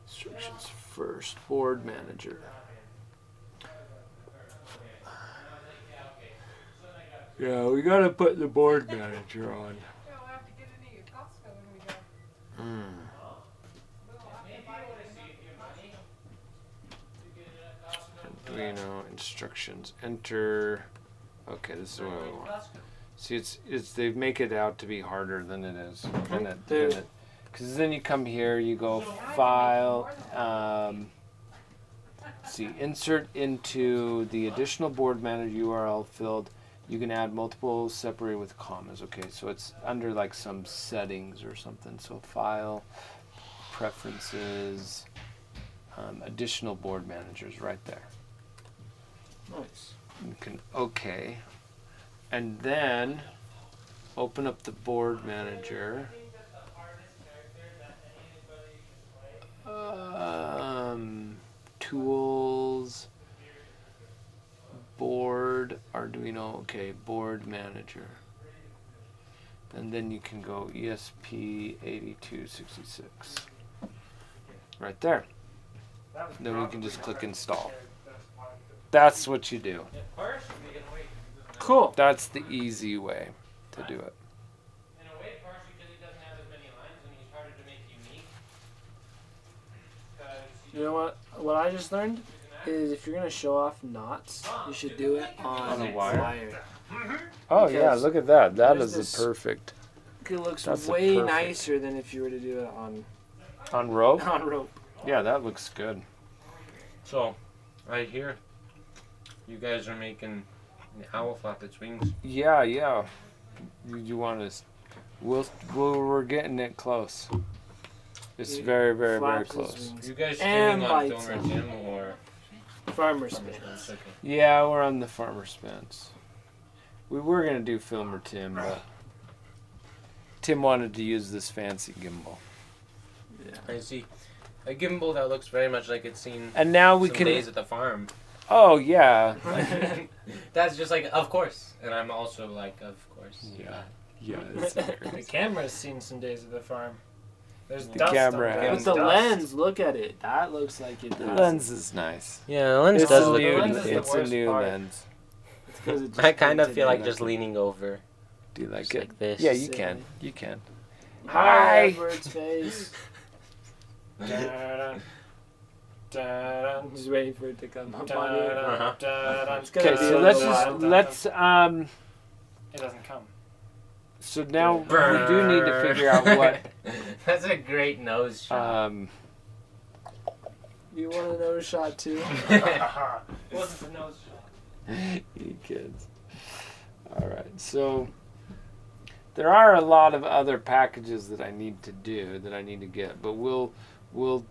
Instructions first. Board manager. Yeah, we gotta put the board manager on. Arduino instructions. Enter. Okay, this is what we want. See, it's they make it out to be harder than it is. Because then you come here, you go File, see, insert into the additional board manager URL field. You can add multiple separated with commas. Okay, so it's under like some settings or something. So File, Preferences, additional board managers right there. Nice. You can OK. And then open up the board manager. Tools, board, Arduino, okay, board manager. And then you can go ESP8266. Right there. Then we can just click install. That's what you do. Cool. That's the easy way to do it. In a way, partially because he doesn't have as many lines and he's harder to make unique. You know what? What I just learned is if you're gonna show off knots, you should do it on a wire? wire. Oh yeah, Because look at that. That there's is this- a perfect. It looks That's way perfect. nicer than if you were to do it On rope? on rope. Yeah, that looks good. So, right here, you guys are making the owl flap its wings. Yeah. You want to? We're getting it close. It's It very, very, very flaps his close. wings. You guys And streaming on bites Film or him. Jim or Farmer spins. Okay. Yeah, we're on the Farmer Spence. We were gonna do Film or Tim, but Tim wanted to use this fancy gimbal, Yeah. I see a gimbal that looks very much like it's seen and now we some can. days at the farm. Oh yeah, That's just like, of course, and I'm also like, of course. yeah. It's The hilarious. camera's seen some days at the farm. There's The dust camera on has- But the lens, look at it. That looks like it The does. lens is nice. Yeah, the lens It's does a look. new. lens is the It's a worst new part. lens. It's 'cause it just I kind of painted feel it. like just leaning over. Do you like Just it? like this. Yeah, you Silly. can. You can. Hi, Hi. Edward's face. Just waiting for it to come up on you. It's gonna Okay, be so a let's little just while. let's It doesn't come. So now we do need to figure out what. That's a great nose shot. You want a nose shot too? What's the nose shot? You kids. All right, so there are a lot of other packages that I need to do that I need to get, but we'll Do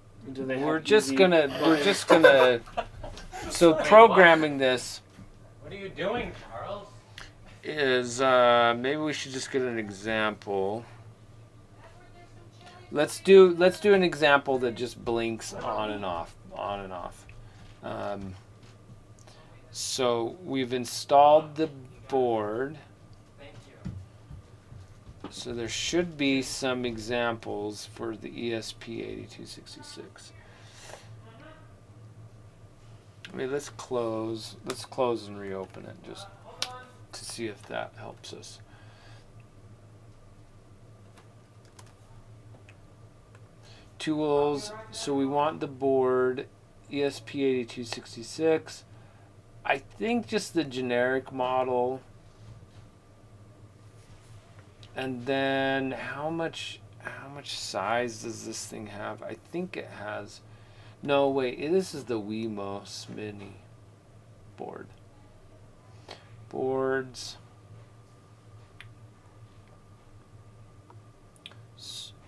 they we're have just easy gonna buttons? so programming this What are you doing, Charles? is maybe we should just get an example. Let's do an example that just blinks on and off. So we've installed the board. Thank you. So there should be some examples for the ESP8266. I mean, let's close and reopen it just to see if that helps us. Tools, so we want the board ESP8266. I think just the generic model. And then how much size does this thing have? I think it has. No, wait. This is the Wemos Mini board. Boards.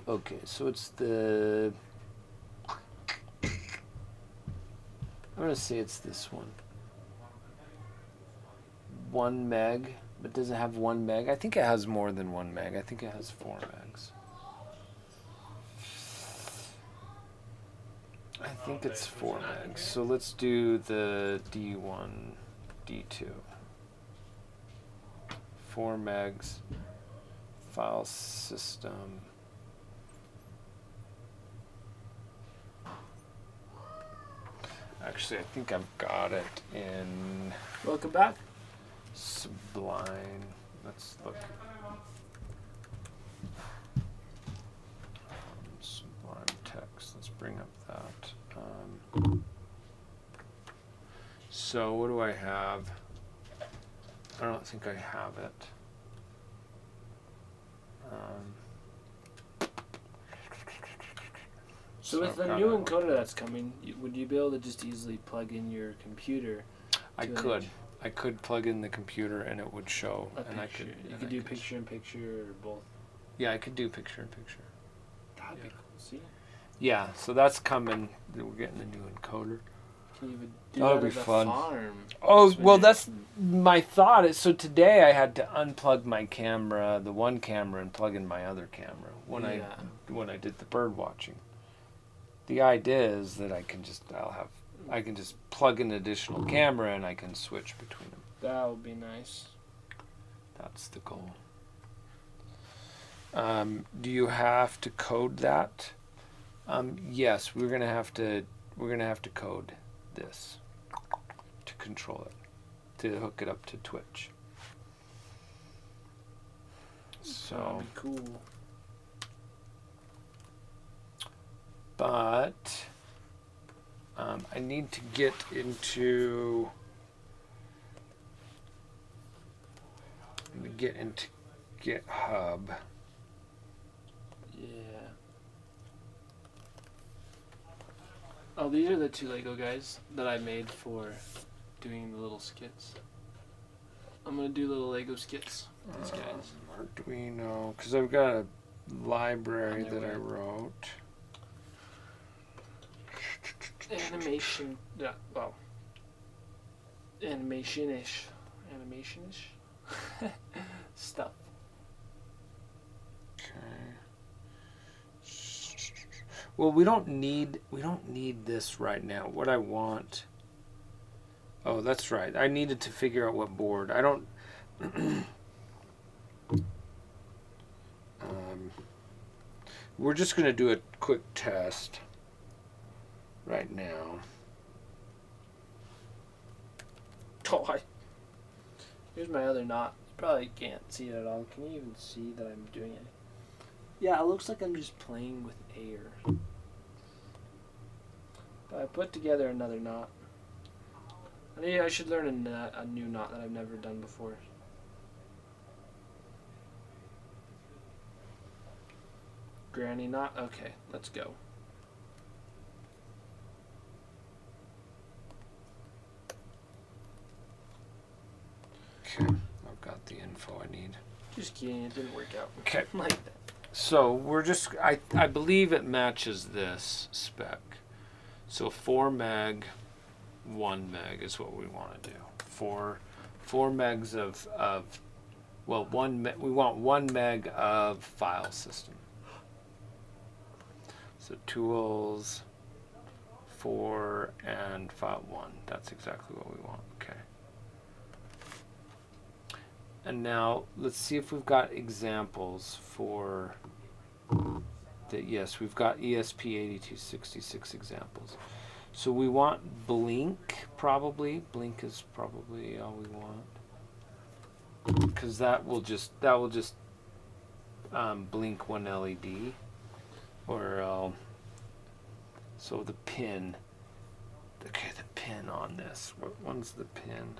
Okay, so it's the. I'm gonna say it's this one. 1 meg. But does it have 1 meg? I think it has more than 1 meg. I think it has 4 megs. I think it's 4 megs. So let's do the D1, D2. 4 megs. File system. Actually, I think I've got it in Welcome back. Sublime. Let's look. Sublime text. Let's bring up that. So what do I have? I don't think I have it. So with the kinda- new encoder that's coming, would you be able to just easily plug in your computer? I to could. image I could plug in the computer and it would show. a And I picture? could. You and could I do could- picture in picture or both. Yeah, I could do picture in picture. That'd be Yeah. cool. See, Yeah, so that's coming. We're getting a new encoder. can you even do That'll that be at the fun. farm? Oh, That's well, weird. that's my thought. Is so today I had to unplug my camera, the one camera, and plug in my other camera when Yeah. I did the bird watching. The idea is that I can just plug in an additional camera and I can switch between them. That would be nice. That's the goal. Do you have to code that? Yes, we're gonna have to code this to control it, to hook it up to Twitch. So, That'd be cool. but I need to get into GitHub. Yeah. Oh, these are the two Lego guys that I made for doing the little skits. I'm gonna do little Lego skits with these guys. Arduino, because I've got a library On their that I web. wrote. Animation. Yeah, well. Animation-ish stuff. Okay. Well, we don't need this right now. What I want. Oh, that's right. I needed to figure out what board. I don't. We're just gonna do a quick test right now. Oh, here's my other knot. You probably can't see it at all. Can you even see that I'm doing it? Yeah, it looks like I'm just playing with air. But I put together another knot. I should learn a new knot that I've never done before. Granny knot? Okay, let's go. Okay, I've got the info I need. Just kidding, it didn't work out Okay. like that. So we're just, I believe it matches this spec. So 4 meg, 1 meg is what we want to do. 4 megs of well, we want 1 meg of file system. So tools, 4 and file 1. That's exactly what we want. Okay. And now let's see if we've got examples for that. Yes, we've got ESP8266 examples. So we want blink probably. Blink is probably all we want. Because that will just blink one LED. Or so the pin. Okay, the pin on this. What one's the pin?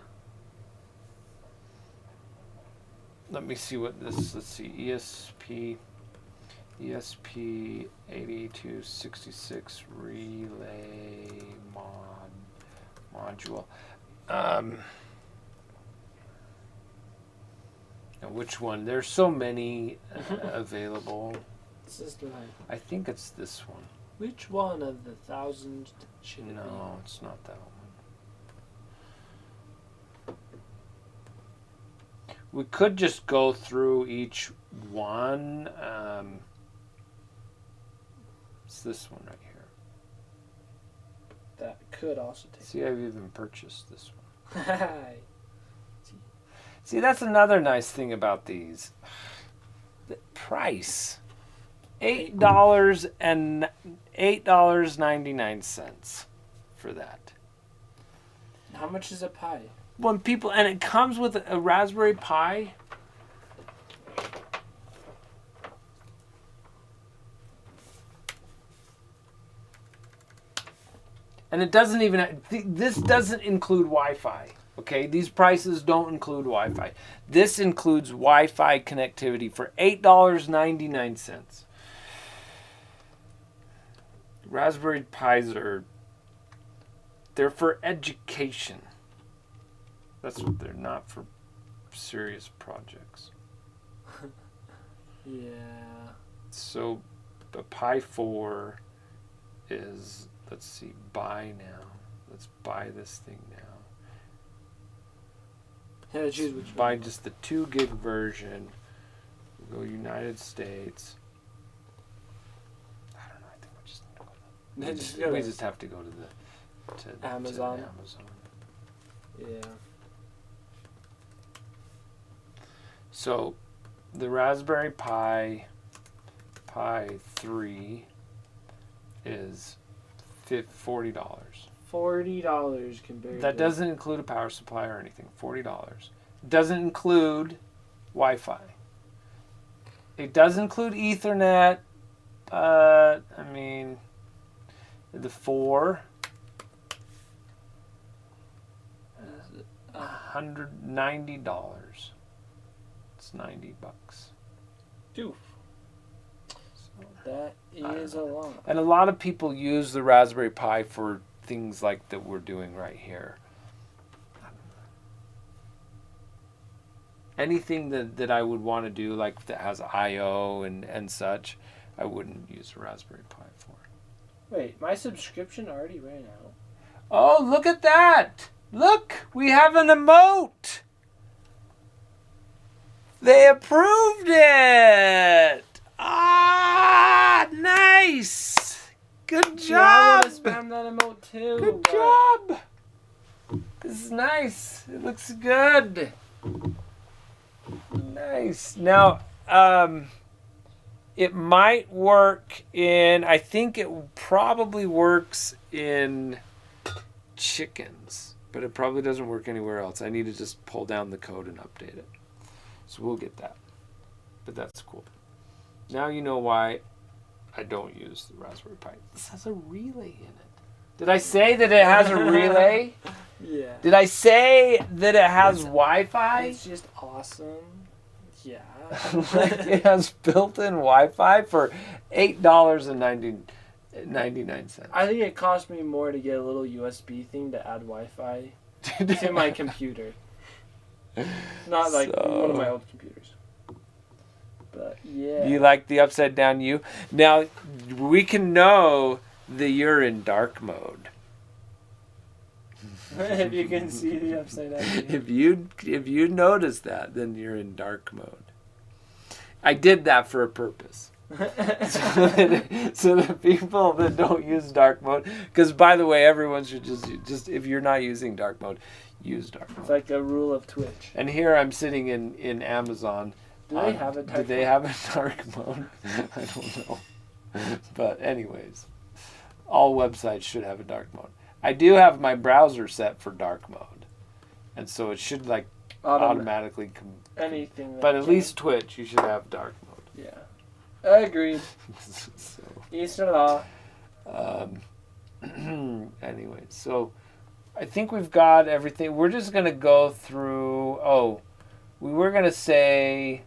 Let me see what this. Let's see. ESP8266 relay module. Now which one? There's so many available. System height. I think it's this one. Which one of the thousands should it No, it's not that one. We could just go through each one. It's this one right here. be? That could also take. See, I've even purchased this one. Hi. See, that's another nice thing about these. The price. $8.99 for that. How much is a pie? When people, and it comes with a Raspberry Pi. And it doesn't even, this doesn't include Wi-Fi. Okay, these prices don't include Wi-Fi. This includes Wi-Fi connectivity for $8.99. Raspberry Pis they're for education. That's what they're not for serious projects. Yeah. So the Pi 4 is, let's see, buy now. Let's buy this thing now. Yeah, choose which Buy one. just the 2 gig version. We'll go United States. I don't know. I think we just need to go to we just have to go to Amazon. Amazon. Yeah. So the Raspberry Pi 3 is $40. $40 compared. That to doesn't include a power supply or anything. $40. It doesn't include Wi-Fi. It does include Ethernet. I mean, the 4. $190. It's $90. Dude, So, that is a lot. and a lot of people use the Raspberry Pi for things like that we're doing right here. Anything that I would want to do, like that has I/O and such, I wouldn't use a Raspberry Pi for. Wait, my subscription already ran out. Oh, look at that! Look, we have an emote. They approved it. Ah, nice. Good Yeah, I job. want to spam that emote too. Good but- job. This is nice. It looks good. Nice. Now, it might work in, I think it probably works in chickens, but it probably doesn't work anywhere else. I need to just pull down the code and update it. So we'll get that. But that's cool. Now you know why I don't use the Raspberry Pi. This has a relay in it. Did I say that it has a relay? Yeah. Did I say that it has Wi-Fi? It's just awesome. Yeah. Like it has built-in Wi-Fi for $8.99. I think it cost me more to get a little USB thing to add Wi-Fi to my computer. Not like one of my old computers. But yeah. You like the upside down U? Now we can know that you're in dark mode. If you can see the upside down. If you notice that, then you're in dark mode. I did that for a purpose. so that people that don't use dark mode, because by the way, everyone should just if you're not using dark mode, use dark mode. It's like a rule of Twitch. And here I'm sitting in Amazon. Do they have a dark Do they mode? have a dark mode? I don't know. But anyways, all websites should have a dark mode. I do have my browser set for dark mode, and so it should like automatically come. Anything. that But at can. least Twitch, you should have dark mode. Yeah. Agreed. So, Eastern law. anyway, so I think we've got everything. We're just gonna go through. Oh, we were gonna say.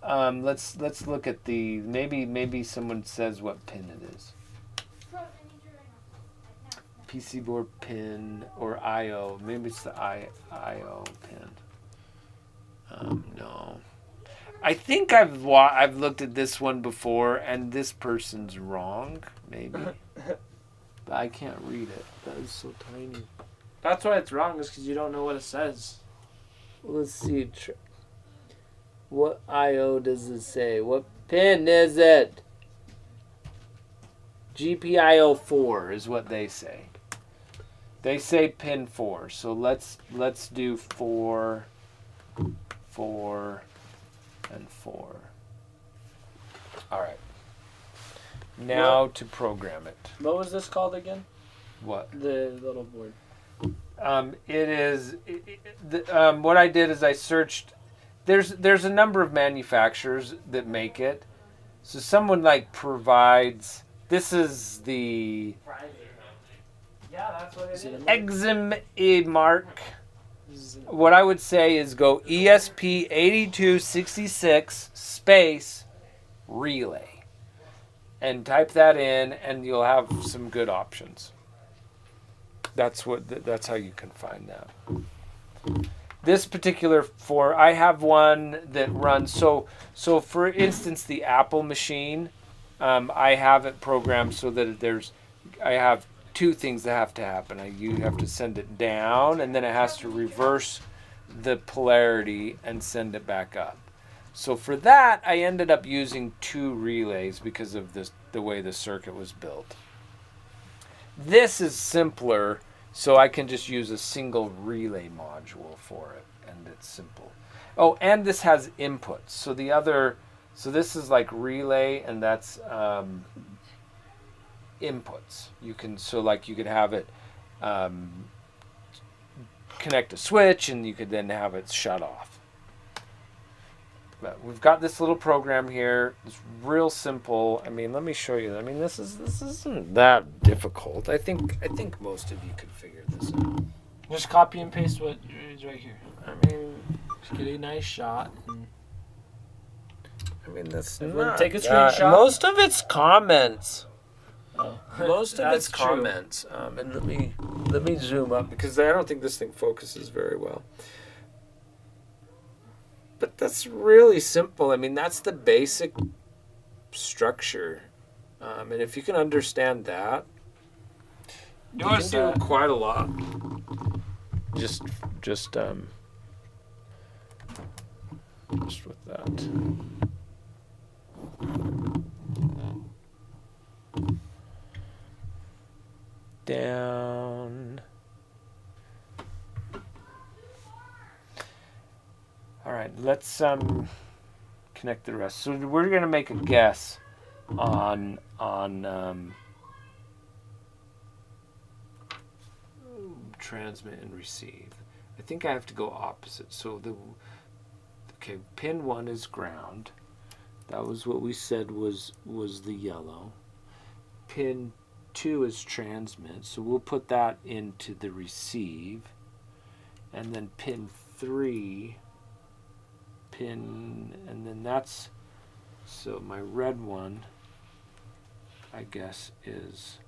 Let's look at the maybe someone says what pin it is. PC board pin or I/O. Maybe it's the I/O pin. No. I think I've looked at this one before, and this person's wrong. Maybe, but I can't read it. That is so tiny. That's why it's wrong, is because you don't know what it says. Let's see. What I/O does it say? What pin is it? GPIO 4 is what they say. They say pin 4. So let's do 4, 4, and 4. All right. Now to program it. What was this called again? What? The little board. It is. What I did is I searched. There's a number of manufacturers that make it. So someone like provides. This is the Yeah, that's what it is. Exim What I would say is go ESP8266 space relay. and type that in, and you'll have some good options. That's how you can find that. This particular I have one that runs, so for instance, the Apple machine, I have it programmed so that I have two things that have to happen. You have to send it down, and then it has to reverse the polarity and send it back up. So for that, I ended up using 2 relays because of the way the circuit was built. This is simpler, so I can just use a single relay module for it, and it's simple. Oh, and this has inputs. So this is like relay, and that's inputs. You could have it connect a switch, and you could then have it shut off. But we've got this little program here. It's real simple. I mean, let me show you. I mean, this isn't that difficult. I think most of you could figure this out. Just copy and paste what is right here. I mean, Just get a nice shot. And that's Everyone not take a that- screenshot? Most of it's comments. oh. Most of That's it's true. comments. And let me zoom up because I don't think this thing focuses very well. But that's really simple. I mean, that's the basic structure. And if you can understand that, you can do quite a lot. Just with that. Down. All right, let's connect the rest. So we're gonna make a guess on transmit and receive. I think I have to go opposite. So pin 1 is ground. That was what we said was the yellow. Pin 2 is transmit, so we'll put that into the receive. And then pin 3, and then that's, so my red one, I guess, is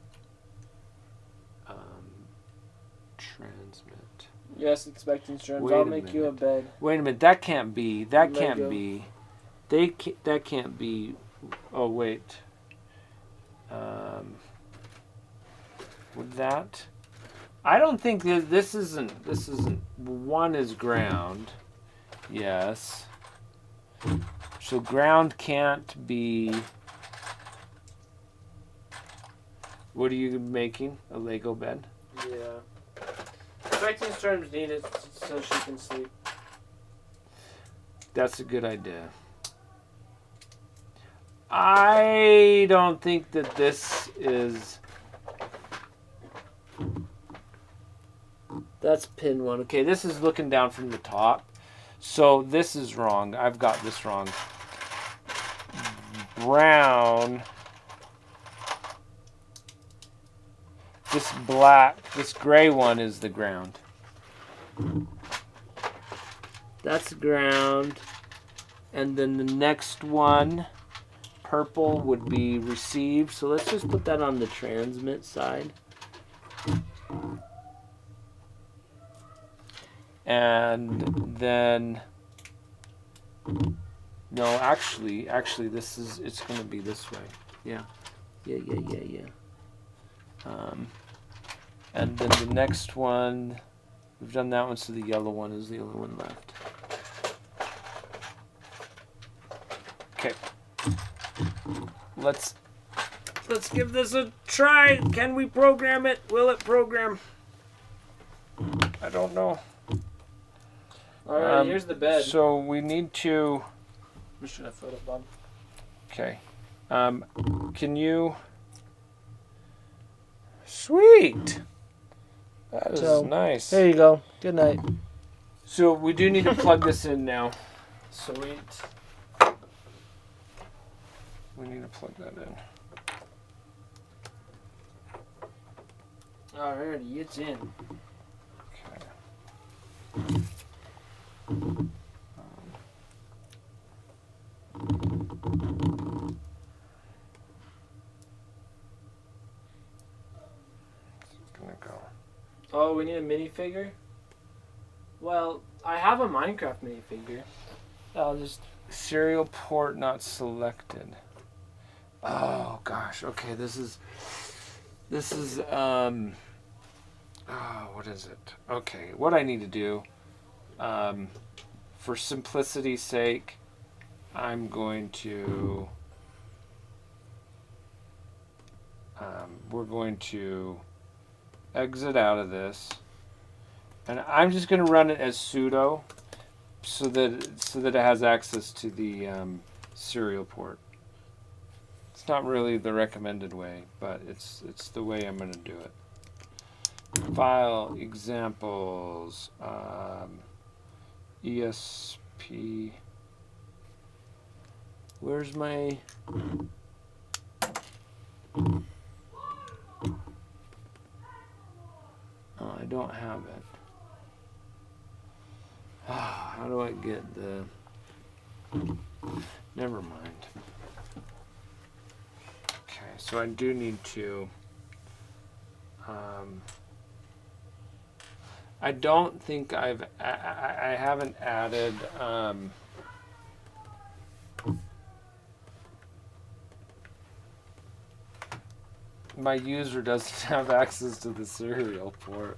transmit. Yes, expecting streams. Wait I'll a make you a minute. bed. That can't be, that can't Lego. be, that can't be, oh wait. Would that, I don't think that this isn't, 1 is ground. Yes. So ground can't be, what are you making? A Lego bed? Yeah. Expecting streams needed so she can sleep. That's a good idea. I don't think that this is, that's pin 1. Okay, this is looking down from the top. So this is wrong. I've got this wrong. Brown. This black, this gray one is the ground. That's ground. And then the next one, purple, would be received. So let's just put that on the transmit side. And then, no, actually, it's going to be this way. Yeah. And then the next one, we've done that one, so the yellow one is the only one left. Okay. Let's give this a try. Can we program it? Will it program? I don't know. Alright, here's the bed. So we need to. We should have photo bomb. Okay. Can you? Sweet. That is So, nice. There you go. Good night. So we do need to plug this in now. Sweet. We need to plug that in. Alrighty, it's in. Okay. Oh, we need a minifigure? Well, I have a Minecraft minifigure. I'll just... Serial port not selected. Oh gosh. Okay, this is oh, what is it? Okay, what I need to do, for simplicity's sake, I'm going to we're going to exit out of this, and I'm just going to run it as sudo so that it has access to the serial port. It's not really the recommended way, but it's the way I'm going to do it. File examples, ESP. Where's my... Oh, I don't have it. How do I get the... Never mind. Okay, so I do need to... I don't think I haven't added... my user doesn't have access to the serial port.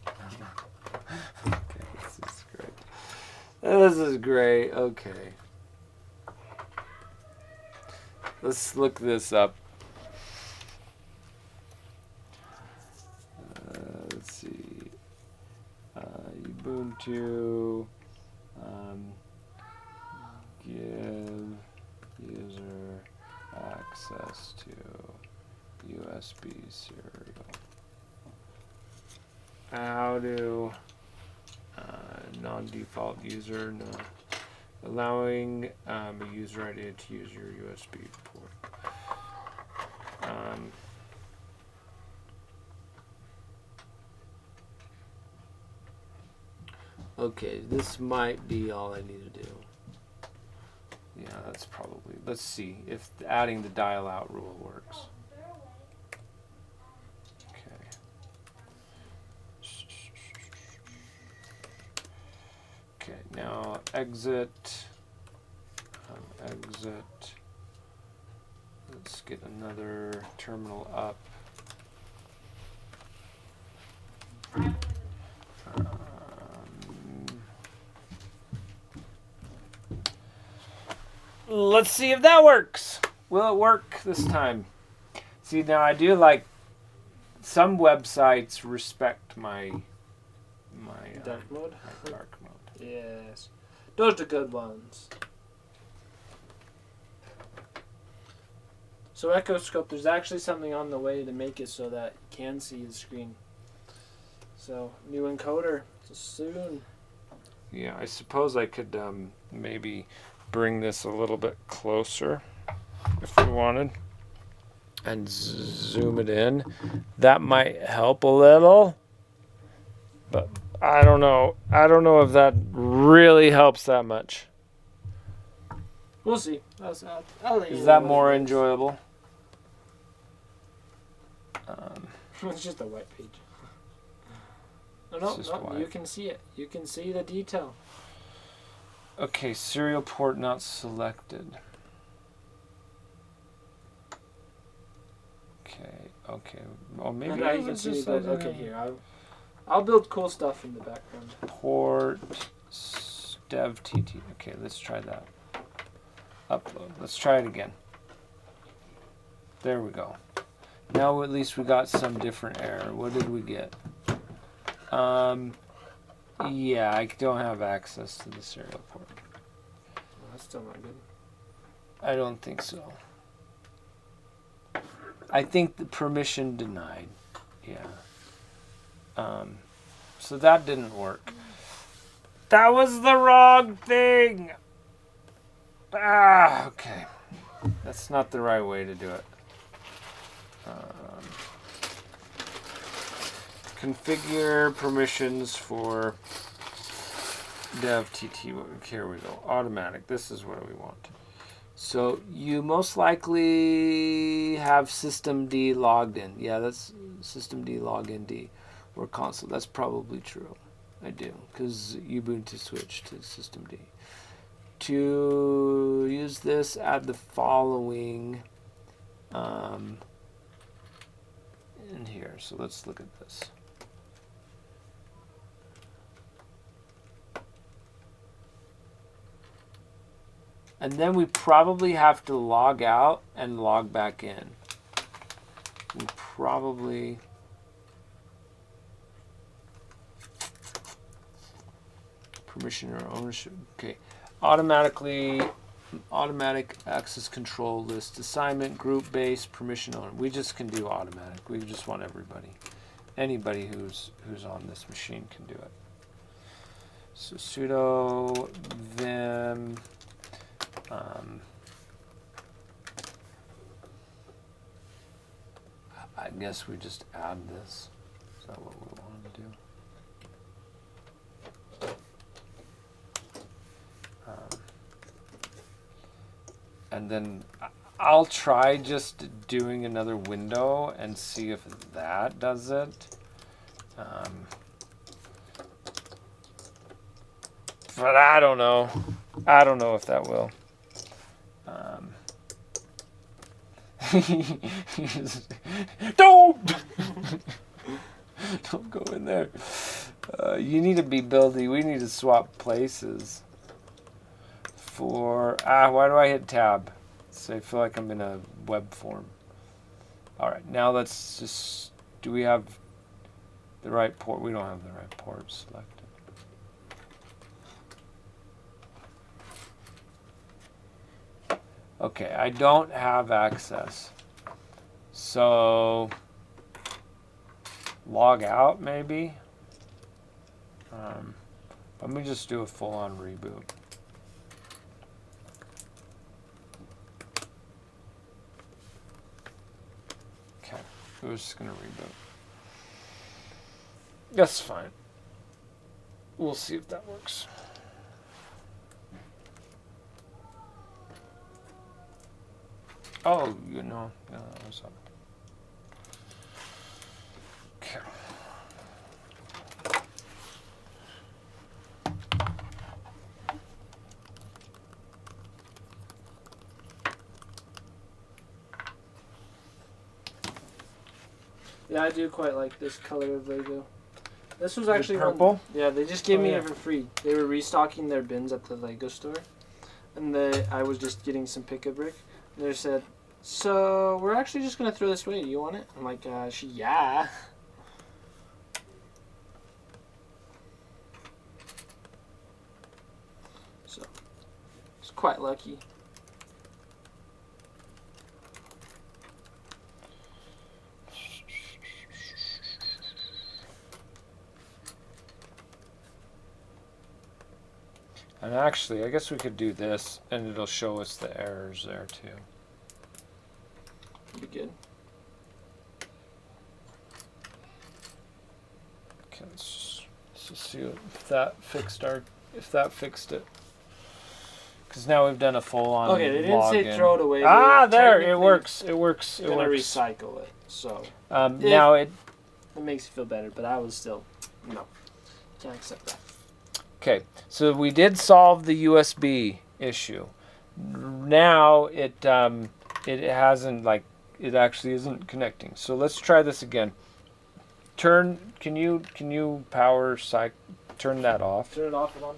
Okay, this is great. This is great. Okay. Let's look this up. Let's see. Ubuntu. Give user access to USB serial. How to non-default user, no. Allowing a user ID to use your USB port. Okay, this might be all I need to do. Yeah, that's probably. Let's see if adding the dial out rule works. Okay. Okay, now exit. Exit. Let's get another terminal up. Let's see if that works. Will it work this time? See, now I do like some websites respect my Dark mode? my dark mode. Yes. Those are good ones. So Echoscope, there's actually something on the way to make it so that you can see the screen. So, new encoder soon. Yeah, I suppose I could maybe bring this a little bit closer if we wanted and zoom it in. That might help a little, but I don't know. I don't know if that really helps that much. We'll see. I'll let you Is know that what more it is. enjoyable? It's just a white page. No, just no, white. you can see it. You can see the detail. Okay, serial port not selected. Okay. Well, maybe And now you can it's see just the, okay, here. I'll build cool stuff in the background. Port dev TT. Okay, let's try that. Upload. Let's try it again. There we go. Now at least we got some different error. What did we get? Yeah, I don't have access to the serial port. Oh, that's still not good. I don't think so. I think the permission denied. Yeah. So that didn't work. That was the wrong thing. Okay. That's not the right way to do it. Configure permissions for dev TT. Here we go. Automatic. This is what we want. So you most likely have systemd logged in. Yeah, that's systemd login D. or console. That's probably true. I do, because Ubuntu switched to System D. To use this, add the following in here. So let's look at this. And then we probably have to log out and log back in. We probably... Permission or ownership. Okay. Automatic access control list assignment, group based, permission owner. We just can do automatic. We just want everybody. Anybody who's on this machine can do it. So sudo vim I guess we just add this. Is that what we want to do? And then I'll try just doing another window and see if that does it. But I don't know. I don't know if that will. Don't! Don't go in there. You need to be building. We need to swap places. Why do I hit tab? So I feel like I'm in a web form. Alright, now let's just... Do we have the right port? We don't have the right port selected. Okay, I don't have access. So... Log out, maybe? Let me just do a full-on reboot. We're just going to reboot. That's fine. We'll see if that works. Oh, you know. No, that was up. Okay. Yeah, I do quite like this color of Lego. This was actually purple? Yeah, they just gave me yeah. it for free. They were restocking their bins at the Lego store, and I was just getting some pick-a-brick. And they said, "So we're actually just gonna throw this away. Do you want it?" I'm like, "Yeah." So it's quite lucky. And actually, I guess we could do this, and it'll show us the errors there too. That'd be good. Okay, let's just see if that fixed it. Because now we've done a full-on Okay, they didn't say login. throw it away. There, it works. It works. It Gonna works. recycle it. So Now it. it makes you feel better, but I was still no. Can't accept that. Okay, so we did solve the USB issue. Now it hasn't it actually isn't connecting. So let's try this again. Can you power turn that off? Turn it off and on.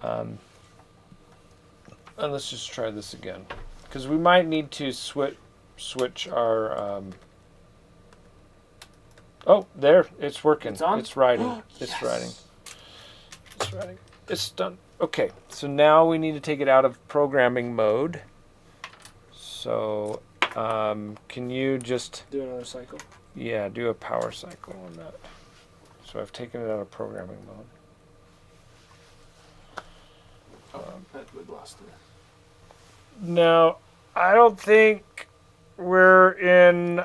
Yeah. And let's just try this again, because we might need to switch our. Oh, there, it's working. It's on? It's writing. It's Yes. writing. It's writing. It's done. Okay, so now we need to take it out of programming mode. So, can you just... Do another cycle. Yeah, do a power cycle on that. So I've taken it out of programming mode. We've lost it. Now, I don't think we're in...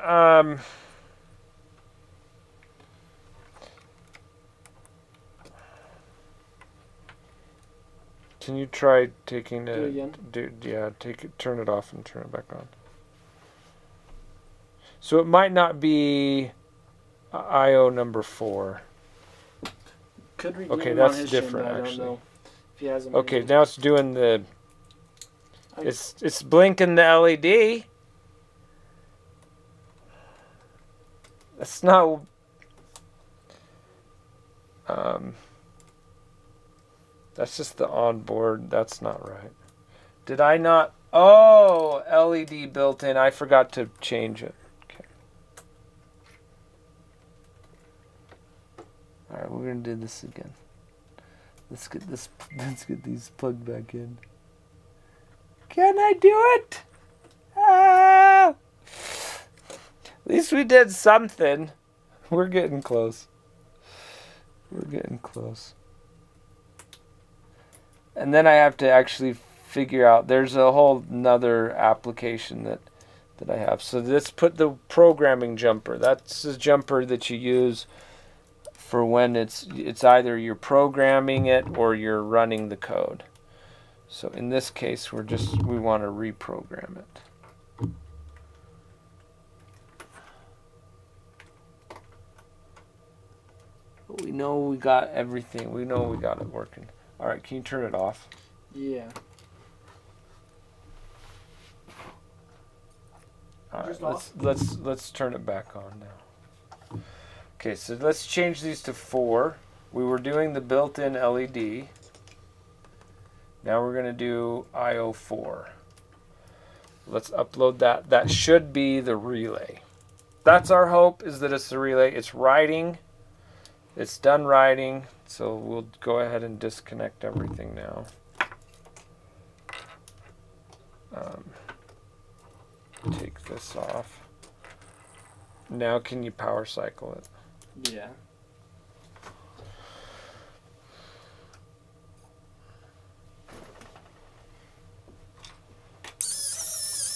Can you try taking Do it again? Turn it off and turn it back on. So it might not be IO number 4. Could redeem Okay, him on that's his different, Shin, but I actually. don't know if he has him. Okay, in- now it's doing the. It's blinking the LED. That's not. That's just the onboard. That's not right. Did I not? Oh, LED built in. I forgot to change it. Okay. All right, we're gonna do this again. Let's get this. Let's get these plugged back in. Can I do it? Ah! At least we did something. We're getting close. We're getting close. And then I have to actually figure out, there's a whole nother application that I have. So let's put the programming jumper. That's a jumper that you use for when it's either you're programming it or you're running the code. So in this case, we want to reprogram it. But we know we got everything. We know we got it working. All right, can you turn it off? Yeah. All right, Just let's turn it back on now. Okay, so let's change these to 4. We were doing the built-in LED. Now we're gonna do IO4. Let's upload that. That should be the relay. That's our hope, is that it's the relay. It's writing. It's done writing. So we'll go ahead and disconnect everything now. Take this off. Now can you power cycle it? Yeah.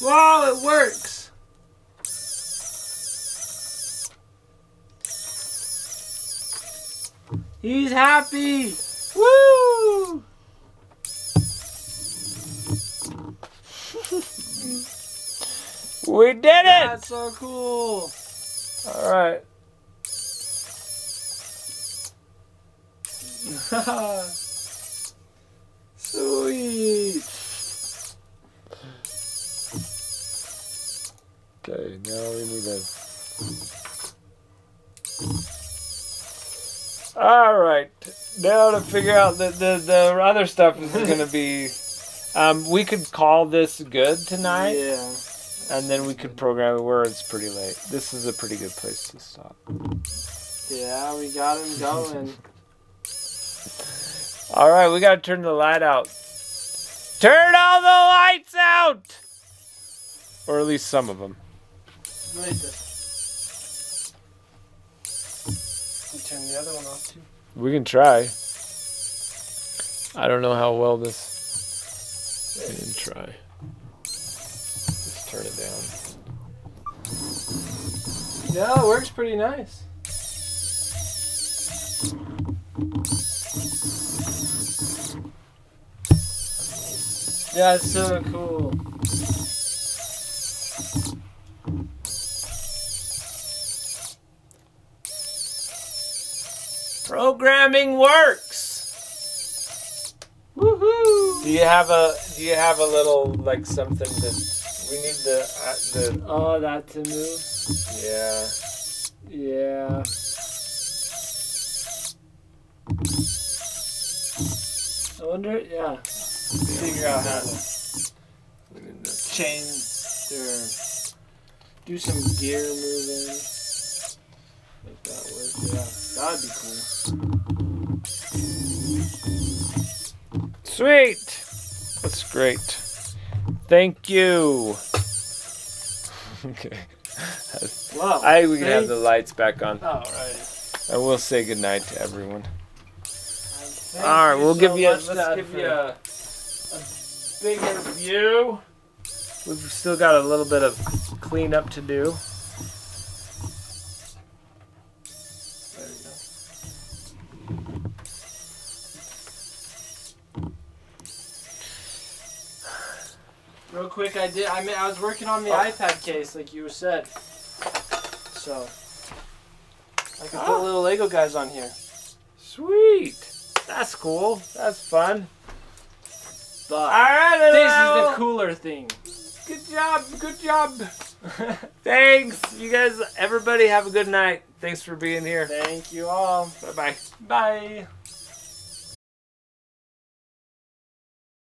Wow, it works! He's happy! Woo! We did it! That's so cool! All right. Sweet! Okay, now we need a... All right. Now to figure out the other stuff is going to be... we could call this good tonight, Yeah. and then we could program it where it's pretty late. This is a pretty good place to stop. Yeah, we got him going. All right, we got to turn the light out. Turn all the lights out! Or at least some of them. Like this. You turn the other one off too. We can try. I don't know how well this... We can try. Let's turn it down. Yeah, it works pretty nice. Yeah, it's so cool. Programming works. Woohoo! Do you have a little like something that we need the Oh, that to move. yeah. Yeah. I wonder, yeah. Figure out how to We need to change or do some gear moving. Make that work. Yeah, that'd be cool. Sweet. That's great. Thank you. Okay. Wow. We can have the lights back on. Alright. And we'll say goodnight to everyone. Thank All right, you we'll so give you. much, Let's Dad, give for- you a bigger view. We've still got a little bit of cleanup to do. There we go. Real quick, I was working on the iPad case, like you said. So, I can put little Lego guys on here. Sweet. That's cool. That's fun. But Alright, this is the cooler thing. Good job. Good job. Thanks. You guys, everybody have a good night. Thanks for being here. Thank you all. Bye-bye. Bye.